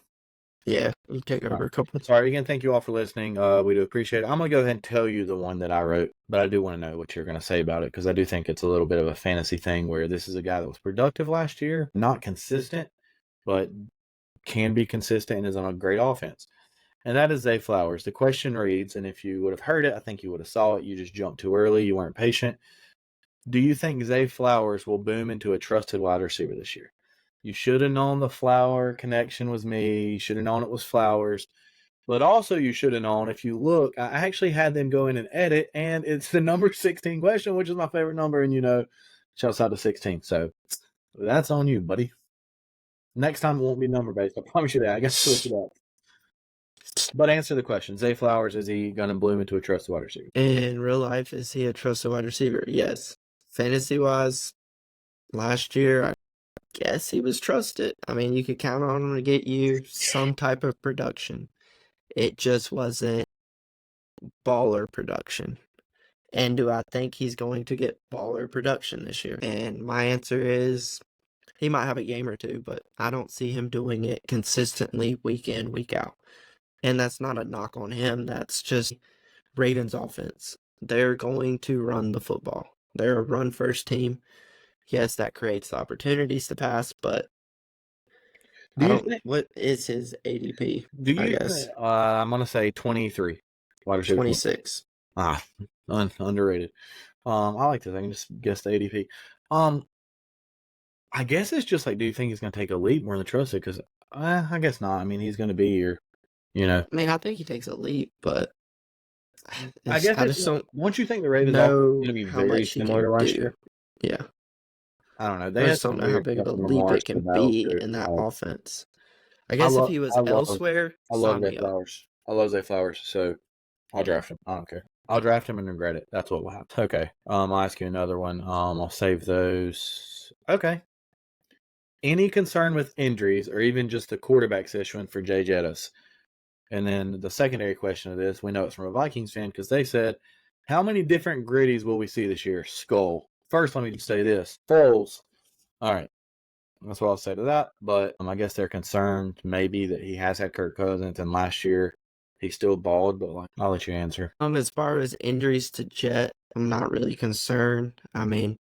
Yeah, you take over a couple. Sorry again. Thank you all for listening. We do appreciate it. I'm gonna go ahead and tell you the one that I wrote, but I do want to know what you're gonna say about it because I do think it's a little bit of a fantasy thing where this is a guy that was productive last year, not consistent, but can be consistent and is on a great offense. And that is Zay Flowers. The question reads, and if you would have heard it, I think you would have saw it. You just jumped too early. You weren't patient. Do you think Zay Flowers will boom into a trusted wide receiver this year? You should have known the Flower connection was me. You should have known it was Flowers. But also you should have known, if you look, I actually had them go in and edit, and it's the number 16 question, which is my favorite number, and, you know, shouts out to 16. So that's on you, buddy. Next time it won't be number-based. I promise you that. I guess switch it up. But answer the question. Zay Flowers, is he going to bloom into a trusted wide receiver? In real life, is he a trusted wide receiver? Yes. Fantasy-wise, last year, I guess he was trusted. I mean, you could count on him to get you some type of production. It just wasn't baller production. And do I think he's going to get baller production this year? And my answer is he might have a game or two, but I don't see him doing it consistently week in, week out. And that's not a knock on him. That's just Ravens offense. They're going to run the football. They're a run-first team. Yes, that creates the opportunities to pass, but what is his ADP? Do you? I guess I'm gonna say 23. 26. Underrated. I like this. I can just guess the ADP. I guess it's just like, do you think he's gonna take a leap more than trusted? Because I guess not. I mean, he's gonna be your, you know. I mean, I think he takes a leap, but I guess I just don't. Once you think the Ravens are going to be very similar to last year, yeah. I don't know. They just don't know how big of a leap it can be in that offense. I guess if he was elsewhere, I love Zay Flowers. I love Zay Flowers, so I'll draft him. I don't care. I'll draft him and regret it. That's what will happen. Okay. I'll ask you another one. I'll save those. Okay. Any concern with injuries or even just the quarterback situation for Jay Jettis? And then the secondary question of this, we know it's from a Vikings fan because they said, how many different gritties will we see this year? Skull. First, let me just say this. Foles. All right. That's what I'll say to that. But I guess they're concerned maybe that he has had Kirk Cousins, and last year he still balled, but I'll let you answer. As far as injuries to Jet, I'm not really concerned. I mean,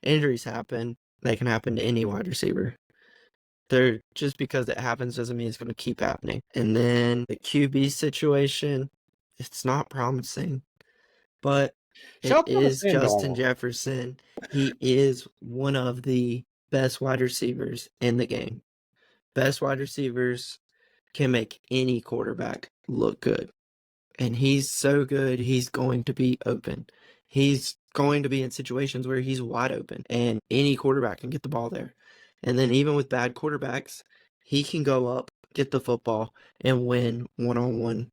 injuries happen. They can happen to any wide receiver. Just because it happens doesn't mean it's going to keep happening. And then the QB situation, it's not promising. But it is Justin Jefferson. He is one of the best wide receivers in the game. Best wide receivers can make any quarterback look good. And he's so good, he's going to be open. He's going to be in situations where he's wide open, and any quarterback can get the ball there. And then even with bad quarterbacks, he can go up, get the football, and win one-on-one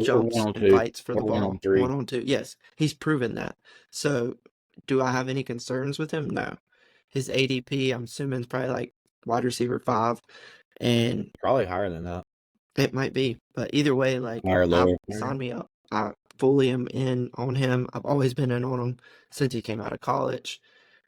jumps and fights for the ball. 1-on-2. Yes, he's proven that. So do I have any concerns with him? No. his ADP, I'm assuming, is probably like wide receiver 5, and Probably higher than that. it might be. But either way, like, Higher, lower. sign me up. I fully am in on him. I've always been in on him since he came out of college.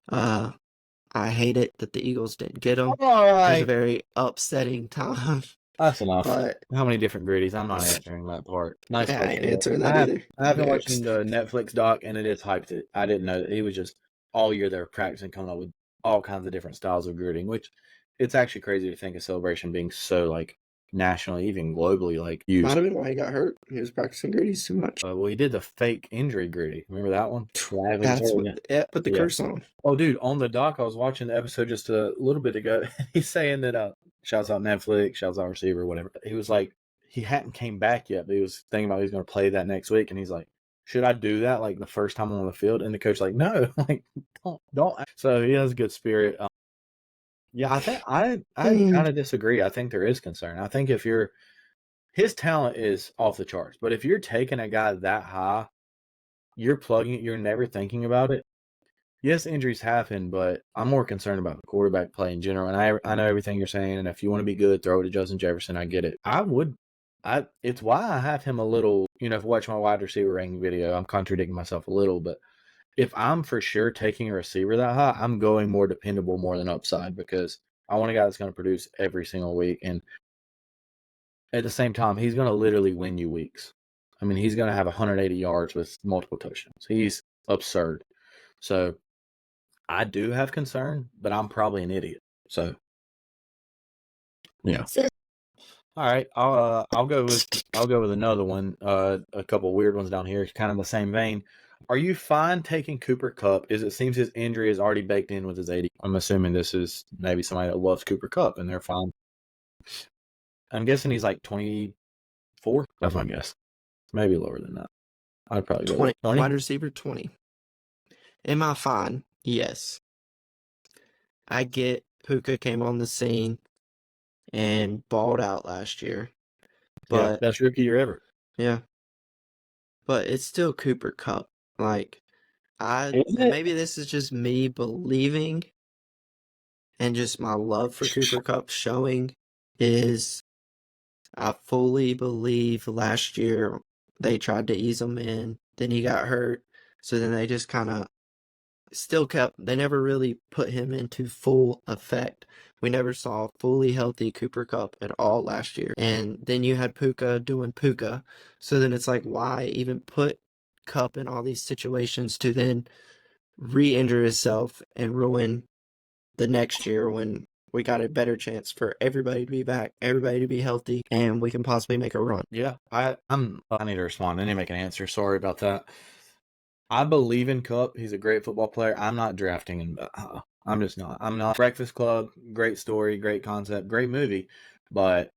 I hate it that the Eagles didn't get him. All It was a right. very upsetting time. That's enough. But How many different gritties? I'm not answering that part. Nice. yeah, I ain't question. answering that either. I haven't watched Next. the Netflix doc, and it is hyped. I didn't know that he was just all year they were practicing, coming up with all kinds of different styles of gritting, which it's actually crazy to think of Celebration being so like nationally, even globally, like used. Might have been why he got hurt. He was practicing gritties too much. Well, he did the fake injury gritty. Remember that one? That's what put the Yeah. curse on him. Oh, dude, on the doc, I was watching the episode just a little bit ago. He's saying that, shouts out Netflix, shouts out receiver, whatever. He was like, he hadn't came back yet, but he was thinking about he's going to play that next week. And he's like, should I do that like the first time on the field? And the coach like, no, like don't. So he has a good spirit. Yeah, I think I kind of disagree. I think there is concern. I think if his talent is off the charts, but if you're taking a guy that high, you're plugging it, you're never thinking about it. Yes, injuries happen, but I'm more concerned about the quarterback play in general. And I know everything you're saying. And if you want to be good, throw it to Justin Jefferson. I get it. It's why I have him a little, if you watch my wide receiver ranking video, I'm contradicting myself a little, but if I'm for sure taking a receiver that high, I'm going more dependable more than upside, because I want a guy that's going to produce every single week. And at the same time, he's going to literally win you weeks. I mean, he's going to have 180 yards with multiple touchdowns. He's absurd. So I do have concern, but I'm probably an idiot. So yeah. All right, I'll go with another one. A couple weird ones down here, kind of the same vein. Are you fine taking Cooper Kupp? It seems his injury is already baked in with his 80. I'm assuming this is maybe somebody that loves Cooper Kupp and they're fine. I'm guessing he's like 24. That's my guess. Maybe lower than that. I'd probably go 20. 20. Wide receiver 20. Am I fine? Yes. I get Puka came on the scene and balled out last year. But best rookie year ever. Yeah. But it's still Cooper Kupp. Like, Isn't it? maybe this is just me believing and just my love for Cooper Kupp showing is I fully believe last year they tried to ease him in, then he got hurt, so then they just kind of they never really put him into full effect. We never saw fully healthy Cooper Kupp at all last year. And then you had Puka doing Puka. So then it's like, why even put Kupp in all these situations to then re-injure himself and ruin the next year when we got a better chance for everybody to be back, everybody to be healthy, and we can possibly make a run. Yeah, I need to respond. I need to make an answer. Sorry about that. I believe in Kupp. He's a great football player. I'm not drafting him. I'm just not. I'm not. Breakfast Club, great story, great concept, great movie, but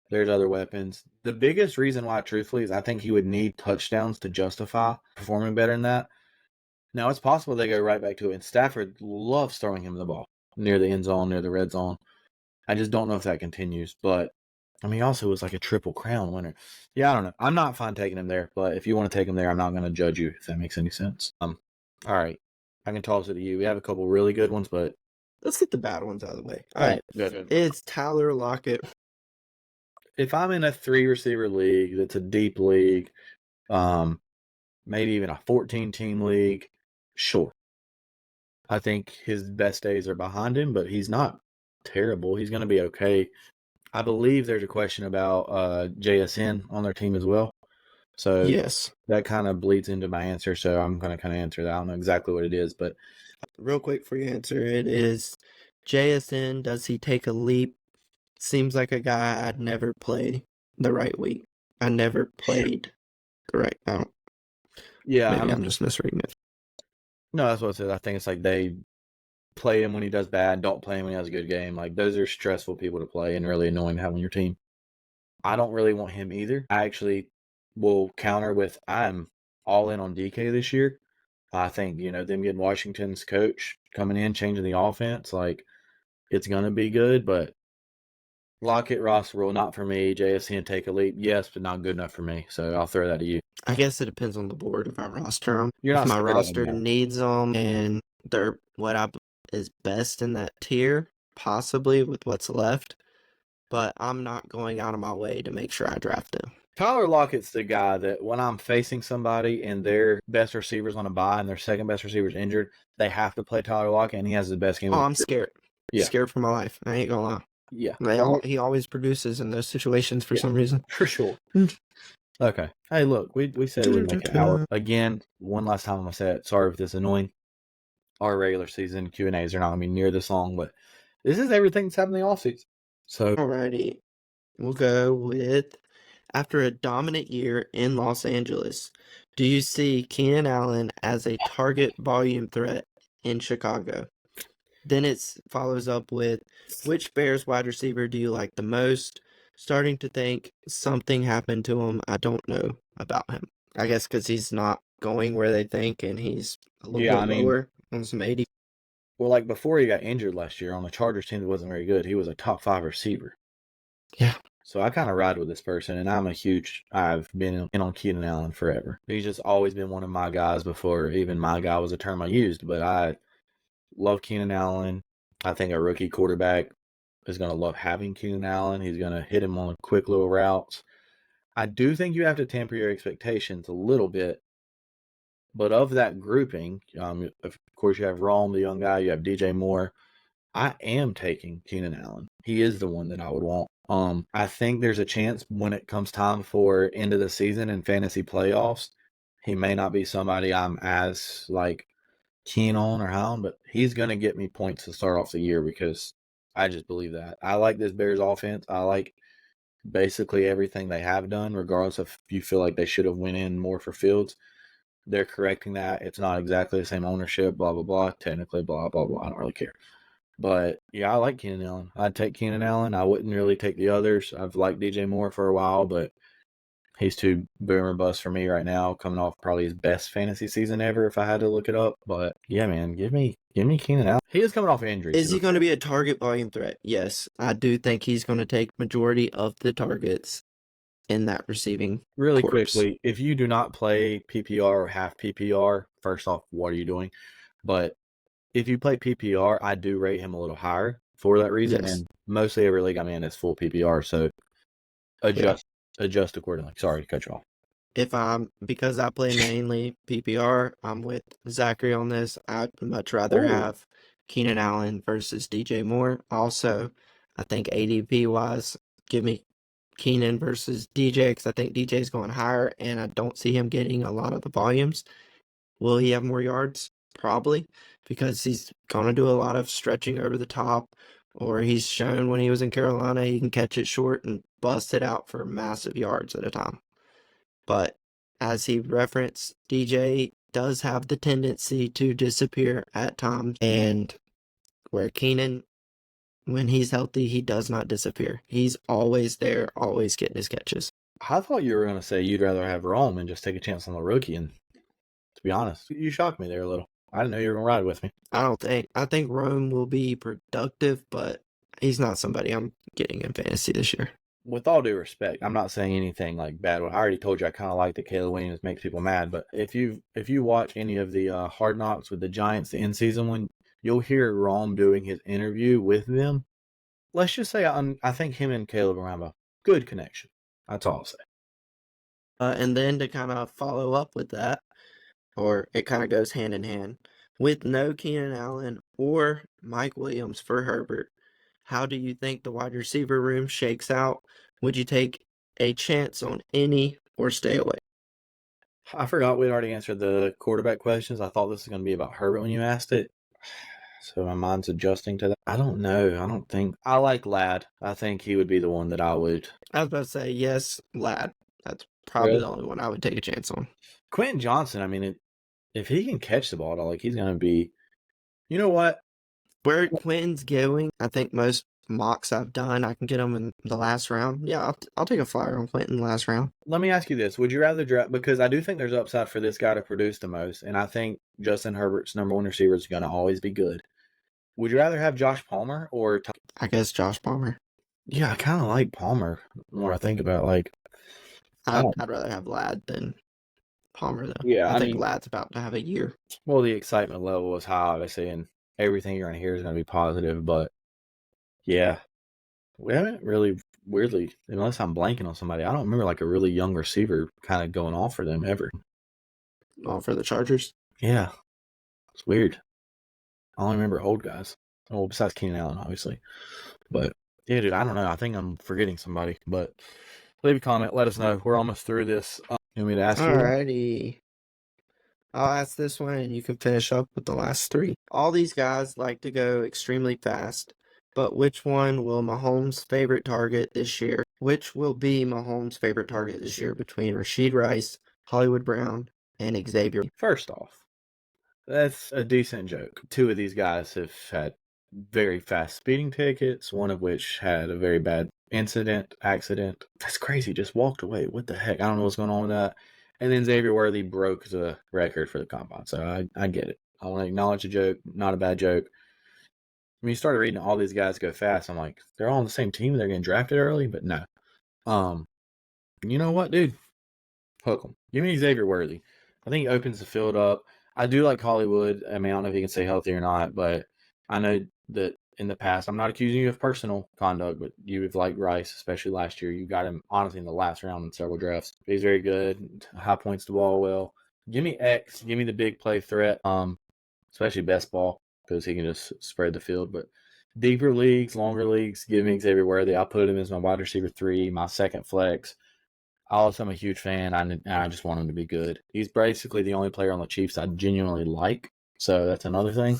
there's other weapons. The biggest reason why, truthfully, is I think he would need touchdowns to justify performing better than that. Now, it's possible they go right back to it, and Stafford loves throwing him the ball near the end zone, near the red zone. I just don't know if that continues, but I mean, he also was like a Triple Crown winner. Yeah, I don't know. I'm not fine taking him there, but if you want to take him there, I'm not going to judge you, if that makes any sense. All right. I can toss it to you. We have a couple really good ones, but let's get the bad ones out of the way. All right. Good. It's Tyler Lockett. If I'm in a 3-receiver league, that's a deep league, maybe even a 14-team league, sure. I think his best days are behind him, but he's not terrible. He's going to be okay. I believe there's a question about JSN on their team as well. So yes, that kind of bleeds into my answer. So I'm going to kind of answer that. I don't know exactly what it is, but real quick for your answer, it is JSN. Does he take a leap? Seems like a guy I'd never play the right week. I never played the right out. Yeah, maybe I'm just misreading it. No, that's what I said. I think it's like they play him when he does bad, don't play him when he has a good game. Like, those are stressful people to play and really annoying to have on your team. I don't really want him either. I actually will counter with I'm all in on DK this year. I think, them getting Washington's coach coming in, changing the offense, like, it's going to be good, but Lockett, Ross rule, not for me. JSN, take a leap, yes, but not good enough for me. So I'll throw that to you. I guess it depends on the board if I roster them. You're not if my roster needs them and they're what I is best in that tier, possibly with what's left, but I'm not going out of my way to make sure I draft him. Tyler Lockett's the guy that when I'm facing somebody and their best receiver's on a bye and their second best receiver's injured, they have to play Tyler Lockett, and he has the best game. Oh, I'm scared. Yeah. Scared for my life. I ain't gonna lie. Yeah. He always produces in those situations for some reason. For sure. Okay. Hey, look, we said we'd make an hour. Again, one last time I'm going to say it. Sorry if this is annoying. Our regular season Q&As are not going to be near this long, but this is everything that's happened in the offseason. So, alrighty. We'll go with, after a dominant year in Los Angeles, do you see Keenan Allen as a target volume threat in Chicago? Then it follows up with, which Bears wide receiver do you like the most? Starting to think something happened to him. I don't know about him. I guess because he's not going where they think, and he's a little bit lower on some 80. Well, like before he got injured last year on the Chargers team that wasn't very good, he was a top 5 receiver. Yeah. So I kind of ride with this person, and I've been in on Keenan Allen forever. He's just always been one of my guys before even my guy was a term I used, but I love Keenan Allen. I think a rookie quarterback is going to love having Keenan Allen. He's going to hit him on quick little routes. I do think you have to temper your expectations a little bit. But of that grouping, of course, you have Rome, the young guy. You have DJ Moore. I am taking Keenan Allen. He is the one that I would want. I think there's a chance when it comes time for end of the season and fantasy playoffs, he may not be somebody I'm as keen on or high on, but he's going to get me points to start off the year because I just believe that. I like this Bears offense. I like basically everything they have done, regardless if you feel like they should have went in more for Fields. They're correcting that. It's not exactly the same ownership, blah, blah, blah. Technically, blah, blah, blah. I don't really care. But, yeah, I like Keenan Allen. I'd take Keenan Allen. I wouldn't really take the others. I've liked DJ Moore for a while, but he's too boom or bust for me right now, coming off probably his best fantasy season ever if I had to look it up. But, yeah, man, give me Keenan Allen. He is coming off injury. Is he going to be a target volume threat? Yes. I do think he's going to take majority of the targets in that receiving really corps. Quickly, if you do not play PPR or half PPR, first off, what are you doing? But if you play PPR, I do rate him a little higher for that reason. Yes. And mostly every league I'm in is full PPR, so adjust accordingly. Sorry to cut you off. Because I play mainly PPR, I'm with Zachary on this. I'd much rather have Keenan Allen versus DJ Moore. Also, I think ADP wise, give me Keenan versus DJ because I think DJ's going higher and I don't see him getting a lot of the volumes. Will he have more yards? Probably, because he's going to do a lot of stretching over the top, or he's shown when he was in Carolina he can catch it short and bust it out for massive yards at a time. But as he referenced, DJ does have the tendency to disappear at times, and where Keenan, when he's healthy, he does not disappear. He's always there, always getting his catches. I thought you were going to say you'd rather have Rome and just take a chance on the rookie, and to be honest, you shocked me there a little. I didn't know you were going to ride with me. I think Rome will be productive, but he's not somebody I'm getting in fantasy this year. With all due respect, I'm not saying anything bad. I already told you I kind of like that Caleb Williams makes people mad, but if you watch any of the Hard Knocks with the Giants, the in-season one, you'll hear Rome doing his interview with them. Let's just say I think him and Caleb will have a good connection. That's all I'll say. And then to kind of follow up with that, or it kind of goes hand in hand, with no Keenan Allen or Mike Williams for Herbert, how do you think the wide receiver room shakes out? Would you take a chance on any or stay away? I forgot we'd already answered the quarterback questions. I thought this was going to be about Herbert when you asked it. So my mind's adjusting to that. I don't know. I like Ladd. I think he would be the one that I would. I was about to say, yes, Ladd. That's probably the only one I would take a chance on. Quentin Johnson, I mean, if he can catch the ball, he's going to be, you know what? Where Quentin's going, I think most mocks I've done, I can get him in the last round. Yeah, I'll take a flyer on Quentin in the last round. Let me ask you this. Would you rather draft, because I do think there's upside for this guy to produce the most, and I think Justin Herbert's number one receiver is going to always be good. Would you rather have Josh Palmer or... I guess Josh Palmer. Yeah, I kind of like Palmer the more I think about I'd rather have Ladd than Palmer, though. Yeah, I think Ladd's about to have a year. Well, the excitement level was high, obviously, and everything you're going to hear is going to be positive. But yeah, we haven't really, weirdly, unless I'm blanking on somebody, I don't remember like a really young receiver kind of going off for them ever. All for the Chargers. Yeah, it's weird. I only remember old guys. Well, besides Keenan Allen, obviously. But yeah, dude, I don't know. I think I'm forgetting somebody. But leave a comment. Let us know. We're almost through this. You want me to ask you? Alrighty. I'll ask this one and you can finish up with the last three. All these guys like to go extremely fast, but which one will Mahomes' favorite target this year? Which will be Mahomes' favorite target this year between Rashid Rice, Hollywood Brown, and Xavier? First off, that's a decent joke. Two of these guys have had very fast speeding tickets, one of which had a very bad accident. That's crazy. Just walked away. What the heck? I don't know what's going on with that. And then Xavier Worthy broke the record for the combine. So I get it. I want to acknowledge the joke. Not a bad joke. When you started reading all these guys go fast, I'm like, they're all on the same team. They're getting drafted early, but no. You know what, dude? Hook them. Give me Xavier Worthy. I think he opens the field up. I do like Hollywood. I mean, I don't know if he can stay healthy or not, but I know that in the past, I'm not accusing you of personal conduct, but you have liked Rice, especially last year. You got him, honestly, in the last round in several drafts. He's very good. High points the ball well. Give me X. Give me the big play threat, especially best ball, because he can just spread the field. But deeper leagues, longer leagues, give me Xavier Worthy. I'll put him as my wide receiver 3, my second flex. Also, I'm a huge fan. I just want him to be good. He's basically the only player on the Chiefs I genuinely like. So that's another thing.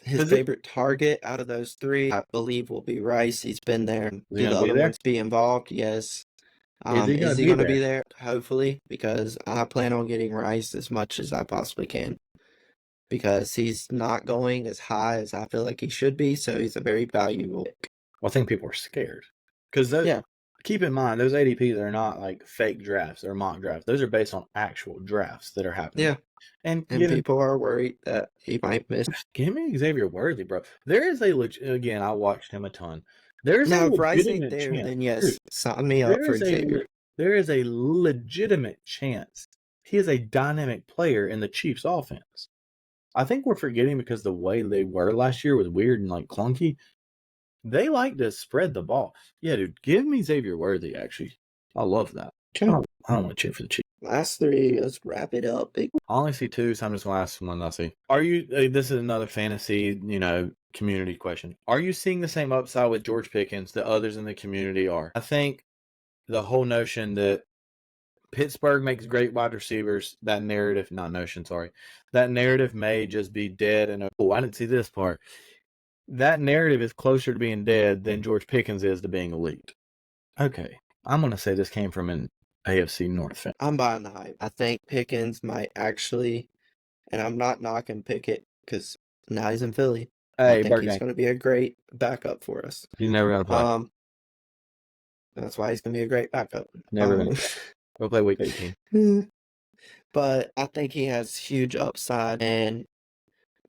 His favorite target out of those three, I believe, will be Rice. He's been there. Do the other ones be involved? Yes. Is he going to be there? Hopefully, because I plan on getting Rice as much as I possibly can. Because he's not going as high as I feel like he should be, so he's a very valuable pick. Well, I think people are scared. Because keep in mind, those ADPs are not like fake drafts or mock drafts. Those are based on actual drafts that are happening. Yeah. And people are worried that he might miss. Give me Xavier Worthy, bro. There is again, I watched him a ton. There's now, if Rice ain't there, then yes, sign me up for Xavier. There is a legitimate chance he is a dynamic player in the Chiefs offense. I think we're forgetting because the way they were last year was weird and like clunky. They like to spread the ball. Yeah, dude, give me Xavier Worthy, actually. I love that. I don't want to cheer for the Chiefs. Last three, let's wrap it up. I only see two, so I'm just going to ask one I see. This is another fantasy, community question. Are you seeing the same upside with George Pickens that others in the community are? I think the whole notion that Pittsburgh makes great wide receivers, that narrative may just be dead. And I didn't see this part. That narrative is closer to being dead than George Pickens is to being elite. Okay, I'm going to say this came from an AFC North fan. I'm buying the hype. I think Pickens might actually, and I'm not knocking Pickett because now he's in Philly. Hey, I think he's going to be a great backup for us. He's never going to play. That's why he's going to be a great backup. Never going to play. We'll play week 18. But I think he has huge upside, and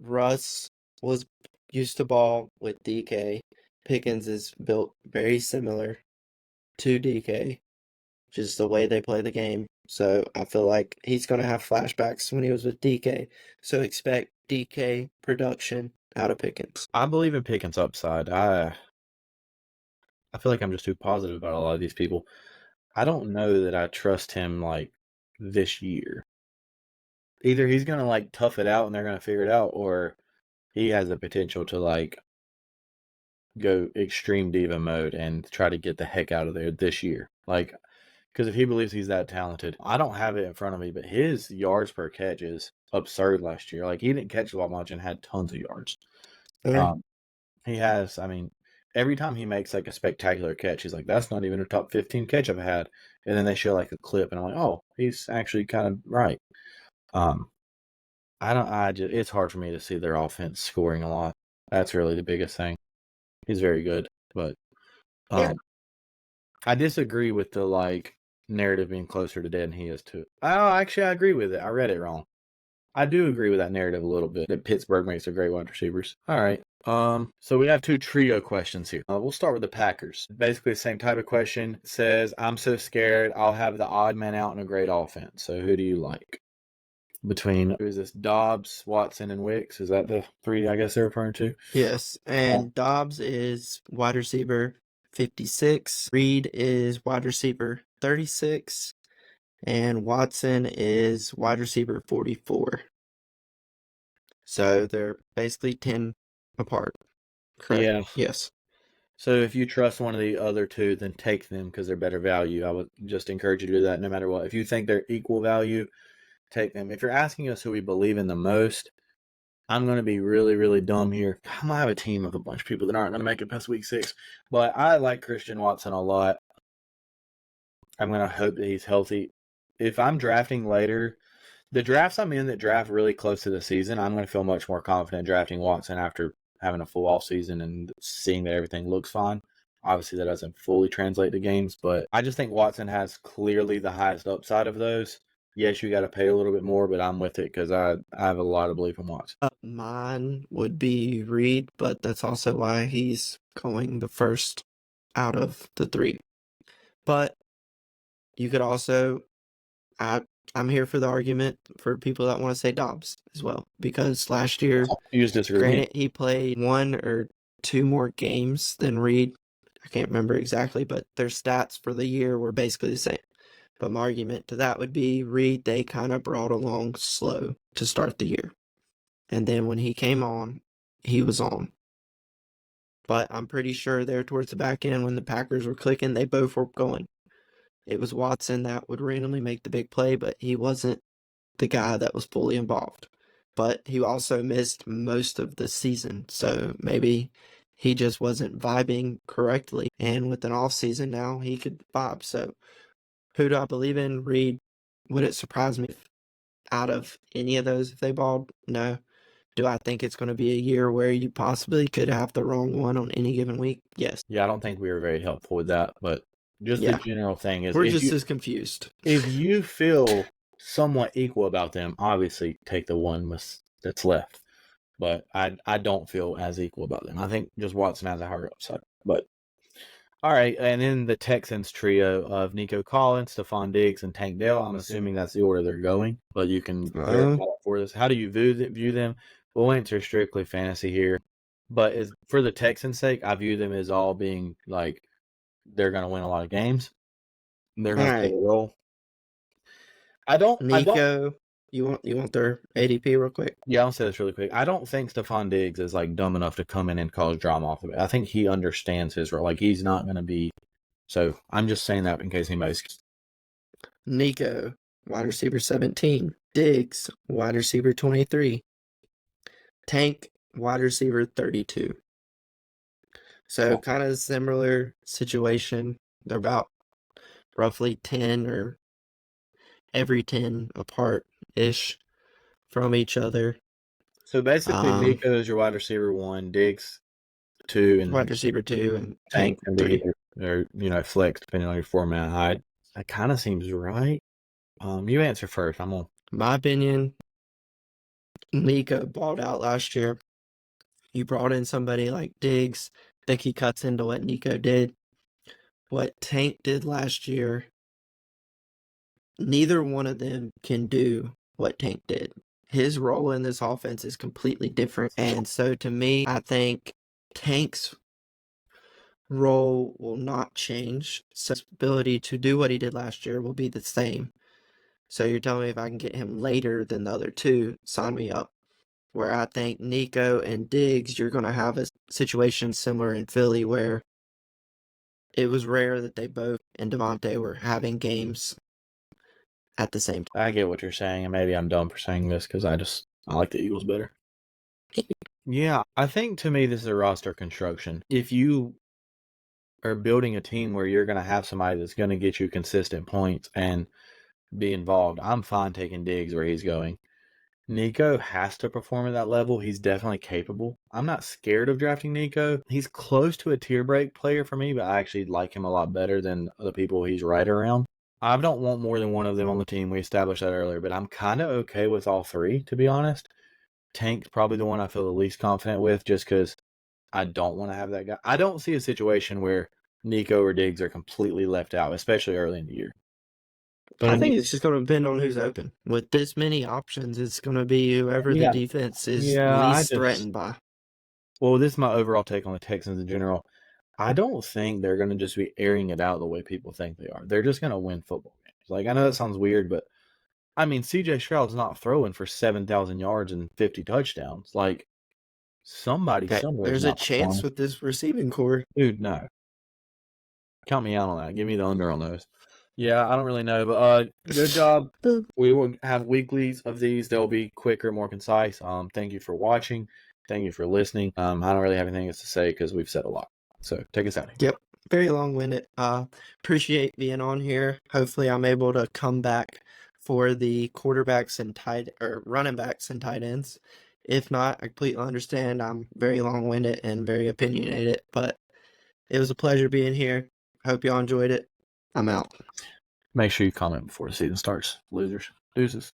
Russ was used to ball with DK. Pickens is built very similar to DK, just the way they play the game. So I feel like he's going to have flashbacks when he was with DK. So expect DK production out of Pickens. I believe in Pickens' upside. I feel like I'm just too positive about a lot of these people. I don't know that I trust him like this year. Either he's going to like tough it out and they're going to figure it out, or he has the potential to like go extreme diva mode and try to get the heck out of there this year. Like, because if he believes he's that talented, I don't have it in front of me, but his yards per catch is absurd last year. Like, he didn't catch the ball much and had tons of yards. He has, every time he makes like a spectacular catch, he's like, that's not even a top 15 catch I've had. And then they show like a clip and I'm like, oh, he's actually kind of right. It's hard for me to see their offense scoring a lot. That's really the biggest thing. He's very good, but I disagree with the like narrative being closer to dead than he is to it. Actually, I agree with it. I read it wrong. I do agree with that narrative a little bit, that Pittsburgh makes a great wide receivers. All right. So we have two trio questions here. We'll start with the Packers. Basically the same type of question. It says, I'm so scared I'll have the odd man out in a great offense. So who do you like? between, who is this, Dobbs, Watson, and Wicks. Is that the three I guess they're referring to? Yes, and Dobbs is wide receiver 56. Reed is wide receiver 36. And Watson is wide receiver 44. So they're basically 10 apart. Correct? Yeah. Yes. So if you trust one of the other two, then take them because they're better value. I would just encourage you to do that no matter what. If you think they're equal value, take them. If you're asking us who we believe in the most, I'm going to be really, really dumb here. I might have a team of a bunch of people that aren't going to make it past week 6, but I like Christian Watson a lot. I'm going to hope that he's healthy. If I'm drafting later, the drafts I'm in that draft really close to the season, I'm going to feel much more confident drafting Watson after having a full off season and seeing that everything looks fine. Obviously, that doesn't fully translate to games, but I just think Watson has clearly the highest upside of those. Yes, you got to pay a little bit more, but I'm with it because I have a lot of belief in Watson. Mine would be Reed, but that's also why he's going the first out of the 3. But you could also, I'm here for the argument for people that want to say Dobbs as well, because last year, You just disagree with me. granted, he played 1 or 2 more games than Reed. I can't remember exactly, but their stats for the year were basically the same. But my argument to that would be Reed, they kind of brought along slow to start the year. And then when he came on, he was on. But I'm pretty sure there towards the back end when the Packers were clicking, they both were going. It was Watson that would randomly make the big play, but he wasn't the guy that was fully involved. But he also missed most of the season, so maybe he just wasn't vibing correctly. And with an off season now, he could vibe. So who do I believe in? Reed. Would it surprise me if out of any of those if they balled? No. Do I think it's going to be a year where you possibly could have the wrong one on any given week? Yes. Yeah, I don't think we were very helpful with that, but just Yeah. the general thing is We're if just you, as confused. if you feel somewhat equal about them, obviously take the one that's left. But I don't feel as equal about them. I think just Watson has a higher upside. But all right, and then the Texans trio of Nico Collins, Stephon Diggs, and Tank Dell. I'm assuming that's the order they're going, but you can verify for us. How do you view them? We'll answer strictly fantasy here, but for the Texans' sake, I view them as all being like they're going to win a lot of games. They're going to play a role. Nico, you want their ADP real quick? Yeah, I'll say this really quick. I don't think Stephon Diggs is like dumb enough to come in and cause drama off of it. I think he understands his role. Like he's not going to be. So I'm just saying that in case anybody's. Nico, wide receiver 17. Diggs, wide receiver 23. Tank, wide receiver 32. So kind of similar situation. They're about roughly 10 or every 10 apart-ish from each other. So basically, Nico is your wide receiver 1, Diggs 2, and wide receiver 2, and Tank Tank can 3. be or flex depending on your format height. That kind of seems right. You answer first. I'm on. My opinion, Nico balled out last year. You brought in somebody like Diggs. I think he cuts into what Nico did. What Tank did last year, neither one of them can do what Tank did. His role in this offense is completely different. And so to me, I think Tank's role will not change. So his ability to do what he did last year will be the same. So you're telling me if I can get him later than the other two, sign me up. Where I think Nico and Diggs, you're going to have a situation similar in Philly where it was rare that they both and Devontae were having games at the same time. I get what you're saying, and maybe I'm dumb for saying this because I like the Eagles better. Yeah, I think to me this is a roster construction. If you are building a team where you're going to have somebody that's going to get you consistent points and be involved, I'm fine taking Diggs where he's going. Nico has to perform at that level. He's definitely capable. I'm not scared of drafting Nico. He's close to a tier break player for me, but I actually like him a lot better than the people he's right around. I don't want more than one of them on the team. We established that earlier, but I'm kind of okay with all three, to be honest. Tank's probably the one I feel the least confident with just because I don't want to have that guy. I don't see a situation where Nico or Diggs are completely left out, especially early in the year. But I think it's just going to depend on who's open. With this many options, it's going to be whoever the yeah, defense is yeah, least threatened by. well, this is my overall take on the Texans in general. I don't think they're going to just be airing it out the way people think they are. They're just going to win football games. Like, I know that sounds weird, but I mean, CJ Stroud's not throwing for 7,000 yards and 50 touchdowns. Like, somebody somewhere is There's a not chance performing. with this receiving core. Dude, no. Count me out on that. Give me the under on those. Yeah, I don't really know, but good job. We will have weeklies of these. They'll be quicker, more concise. Thank you for watching. Thank you for listening. I don't really have anything else to say because we've said a lot. So take us out. Yep, very long-winded. Appreciate being on here. Hopefully, I'm able to come back for the quarterbacks and running backs and tight ends. If not, I completely understand. I'm very long-winded and very opinionated, but it was a pleasure being here. Hope y'all enjoyed it. I'm out. Make sure you comment before the season starts. Losers. Deuces.